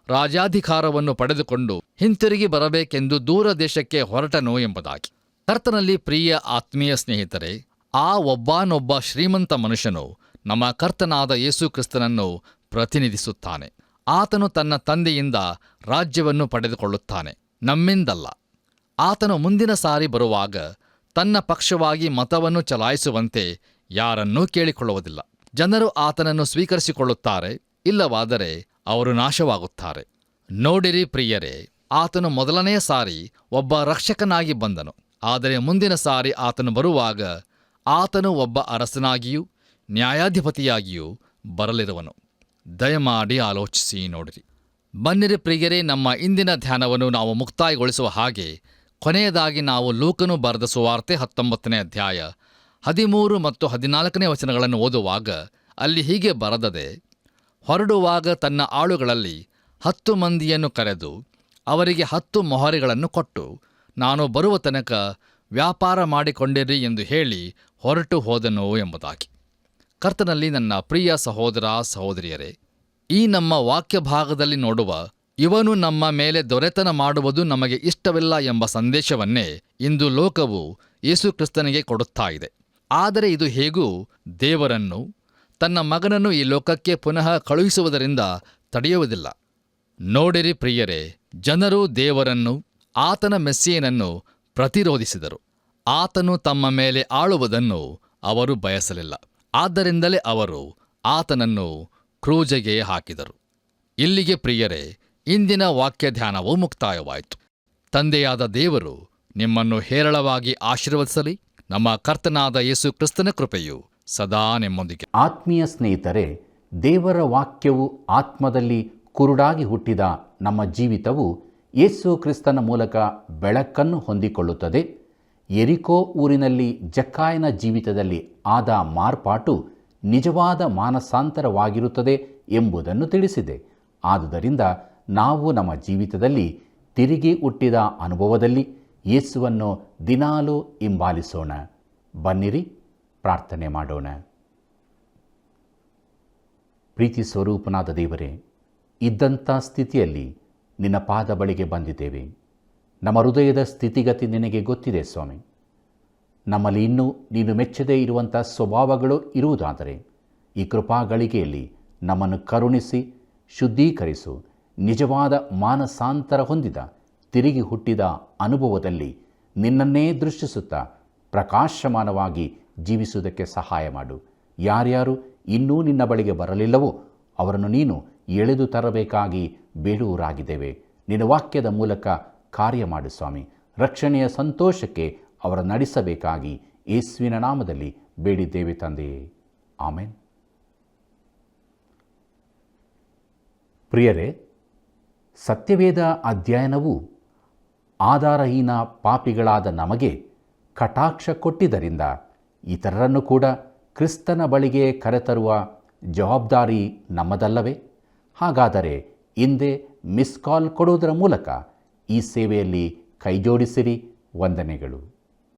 ರಾಜ್ಯಾಧಿಕಾರವನ್ನು ಪಡೆದುಕೊಂಡು ಹಿಂತಿರುಗಿ ಬರಬೇಕೆಂದು ದೂರ ದೇಶಕ್ಕೆ ಹೊರಟನು ಎಂಬುದಾಗಿ. ಕರ್ತನಲ್ಲಿ ಪ್ರಿಯ ಆತ್ಮೀಯ ಸ್ನೇಹಿತರೆ, ಆ ಒಬ್ಬನೊಬ್ಬ ಶ್ರೀಮಂತ ಮನುಷ್ಯನು ನಮ್ಮ ಕರ್ತನಾದ ಯೇಸು ಕ್ರಿಸ್ತನನ್ನು ಪ್ರತಿನಿಧಿಸುತ್ತಾನೆ. ಆತನು ತನ್ನ ತಂದೆಯಿಂದ ರಾಜ್ಯವನ್ನು ಪಡೆದುಕೊಳ್ಳುತ್ತಾನೆ, ನಮ್ಮಿಂದಲ್ಲ. ಆತನು ಮುಂದಿನ ಸಾರಿ ಬರುವಾಗ ತನ್ನ ಪಕ್ಷವಾಗಿ ಮತವನ್ನು ಚಲಾಯಿಸುವಂತೆ ಯಾರನ್ನೂ ಕೇಳಿಕೊಳ್ಳುವುದಿಲ್ಲ. ಜನರು ಆತನನ್ನು ಸ್ವೀಕರಿಸಿಕೊಳ್ಳುತ್ತಾರೆ, ಇಲ್ಲವಾದರೆ ಅವರು ನಾಶವಾಗುತ್ತಾರೆ. ನೋಡಿರಿ ಪ್ರಿಯರೇ, ಆತನು ಮೊದಲನೆಯ ಸಾರಿ ಒಬ್ಬ ರಕ್ಷಕನಾಗಿ ಬಂದನು, ಆದರೆ ಮುಂದಿನ ಸಾರಿ ಆತನು ಬರುವಾಗ ಆತನು ಒಬ್ಬ ಅರಸನಾಗಿಯೂ ನ್ಯಾಯಾಧಿಪತಿಯಾಗಿಯೂ ಬರಲಿರುವನು. ದಯಮಾಡಿ ಆಲೋಚಿಸಿ ನೋಡಿರಿ. ಬನ್ನಿರಿ ಪ್ರಿಯರೇ, ನಮ್ಮ ಇಂದಿನ ಧ್ಯಾನವನ್ನು ನಾವು ಮುಕ್ತಾಯಗೊಳಿಸುವ ಹಾಗೆ ಕೊನೆಯದಾಗಿ ನಾವು ಲೂಕನು ಬರೆದ ಸುವಾರ್ತೆ 19ನೇ ಅಧ್ಯಾಯ 13 ಮತ್ತು 14ನೇ ವಚನಗಳನ್ನು ಓದುವಾಗ ಅಲ್ಲಿ ಹೀಗೆ ಬರೆದದೆ. ಹೊರಡುವಾಗ ತನ್ನ ಆಳುಗಳಲ್ಲಿ 10 ಮಂದಿಯನ್ನು ಕರೆದು ಅವರಿಗೆ 10 ಮೊಹರೆಗಳನ್ನು ಕೊಟ್ಟು, ನಾನು ಬರುವ ತನಕ ವ್ಯಾಪಾರ ಮಾಡಿಕೊಂಡಿರಿ ಎಂದು ಹೇಳಿ ಹೊರಟು ಹೋದನು ಎಂಬುದಾಗಿ. ಕರ್ತನಲ್ಲಿ ನನ್ನ ಪ್ರಿಯ ಸಹೋದರ ಸಹೋದರಿಯರೇ, ಈ ನಮ್ಮ ವಾಕ್ಯ ಭಾಗದಲ್ಲಿ ನೋಡುವ ಇವನು ನಮ್ಮ ಮೇಲೆ ದೊರೆತನ ಮಾಡುವುದು ನಮಗೆ ಇಷ್ಟವಿಲ್ಲ ಎಂಬ ಸಂದೇಶವನ್ನೇ ಇಂದು ಲೋಕವು ಯೇಸುಕ್ರಿಸ್ತನಿಗೆ ಕೊಡುತ್ತಾ ಇದೆ. ಆದರೆ ಇದು ಹೇಗೂ ದೇವರನ್ನು, ತನ್ನ ಮಗನನ್ನು ಈ ಲೋಕಕ್ಕೆ ಪುನಃ ಕಳುಹಿಸುವುದರಿಂದ ತಡೆಯುವುದಿಲ್ಲ. ನೋಡಿರಿ ಪ್ರಿಯರೇ, ಜನರು ದೇವರನ್ನು, ಆತನ ಮೆಸ್ಸಿಯನನ್ನು ಪ್ರತಿರೋಧಿಸಿದರು. ಆತನು ತಮ್ಮ ಮೇಲೆ ಆಳುವುದನ್ನು ಅವರು ಬಯಸಲಿಲ್ಲ. ಆದ್ದರಿಂದಲೇ ಅವರು ಆತನನ್ನು ಕ್ರೂಜೆಗೆ ಹಾಕಿದರು. ಇಲ್ಲಿಗೆ ಪ್ರಿಯರೇ, ಇಂದಿನ ವಾಕ್ಯ ಧ್ಯಾನವು ಮುಕ್ತಾಯವಾಯಿತು. ತಂದೆಯಾದ ದೇವರು ನಿಮ್ಮನ್ನು ಹೇರಳವಾಗಿ ಆಶೀರ್ವದಿಸಲಿ. ನಮ್ಮ ಕರ್ತನಾದ ಯೇಸು ಕ್ರಿಸ್ತನ ಕೃಪೆಯು ಸದಾ ನಿಮ್ಮೊಂದಿಗೆ. ಆತ್ಮೀಯ ಸ್ನೇಹಿತರೆ, ದೇವರ ವಾಕ್ಯವು ಆತ್ಮದಲ್ಲಿ ಕುರುಡಾಗಿ ಹುಟ್ಟಿದ ನಮ್ಮ ಜೀವಿತವು ಯೇಸು ಕ್ರಿಸ್ತನ ಮೂಲಕ ಬೆಳಕನ್ನು ಹೊಂದಿಕೊಳ್ಳುತ್ತದೆ. ಯೆರಿಕೋ ಊರಿನಲ್ಲಿ ಜಕ್ಕಾಯನ ಜೀವಿತದಲ್ಲಿ ಆದ ಮಾರ್ಪಾಟು ನಿಜವಾದ ಮಾನಸಾಂತರವಾಗಿರುತ್ತದೆ ಎಂಬುದನ್ನು ತಿಳಿಸಿದೆ. ಆದುದರಿಂದ ನಾವು ನಮ್ಮ ಜೀವಿತದಲ್ಲಿ ತಿರುಗಿ ಹುಟ್ಟಿದ ಅನುಭವದಲ್ಲಿ ಯೇಸುವನ್ನು ದಿನಾಲೂ ಹಿಂಬಾಲಿಸೋಣ. ಬನ್ನಿರಿ ಪ್ರಾರ್ಥನೆ ಮಾಡೋಣ. ಪ್ರೀತಿ ಸ್ವರೂಪನಾದ ದೇವರೇ, ಇದ್ದಂಥ ಸ್ಥಿತಿಯಲ್ಲಿ ನಿನ್ನ ಪಾದ ಬಳಿಗೆ ಬಂದಿದ್ದೇವೆ. ನಮ್ಮ ಹೃದಯದ ಸ್ಥಿತಿಗತಿ ನಿನಗೆ ಗೊತ್ತಿದೆ ಸ್ವಾಮಿ. ನಮ್ಮಲ್ಲಿ ಇನ್ನೂ ನೀನು ಮೆಚ್ಚದೇ ಇರುವಂಥ ಸ್ವಭಾವಗಳು ಇರುವುದಾದರೆ ಈ ಕೃಪಾಗಳಿಗೆಯಲ್ಲಿ ನಮ್ಮನ್ನು ಕರುಣಿಸಿ ಶುದ್ಧೀಕರಿಸು. ನಿಜವಾದ ಮಾನಸಾಂತರ ಹೊಂದಿದ ತಿರುಗಿ ಹುಟ್ಟಿದ ಅನುಭವದಲ್ಲಿ ನಿನ್ನನ್ನೇ ದೃಷ್ಟಿಸುತ್ತಾ ಪ್ರಕಾಶಮಾನವಾಗಿ ಜೀವಿಸುವುದಕ್ಕೆ ಸಹಾಯ ಮಾಡು. ಯಾರ್ಯಾರು ಇನ್ನೂ ನಿನ್ನ ಬಳಿಗೆ ಬರಲಿಲ್ಲವೋ ಅವರನ್ನು ನೀನು ಎಳೆದು ತರಬೇಕಾಗಿ ಬೇಡುವರಾಗಿದ್ದೇವೆ. ನಿನ್ನ ವಾಕ್ಯದ ಮೂಲಕ ಕಾರ್ಯ ಮಾಡು ಸ್ವಾಮಿ. ರಕ್ಷಣೆಯ ಸಂತೋಷಕ್ಕೆ ಅವರ ನಡೆಸಬೇಕಾಗಿ ಯೇಸುವಿನ ನಾಮದಲ್ಲಿ ಬೇಡಿದ್ದೇವೆ ತಂದೆಯೇ, ಆಮೆನ್. ಪ್ರಿಯರೇ, ಸತ್ಯವೇದ ಅಧ್ಯಯನವು ಆಧಾರಹೀನ ಪಾಪಿಗಳಾದ ನಮಗೆ ಕಟಾಕ್ಷ ಕೊಟ್ಟಿದ್ದರಿಂದ ಇತರರನ್ನು ಕೂಡ ಕ್ರಿಸ್ತನ ಬಳಿಗೆ ಕರೆತರುವ ಜವಾಬ್ದಾರಿ ನಮ್ಮದಲ್ಲವೇ? ಹಾಗಾದರೆ ಹಿಂದೆ ಮಿಸ್ ಕಾಲ್ ಕೊಡುವುದರ ಮೂಲಕ ಈ ಸೇವೆಯಲ್ಲಿ ಕೈಜೋಡಿಸಿರಿ. ವಂದನೆಗಳು.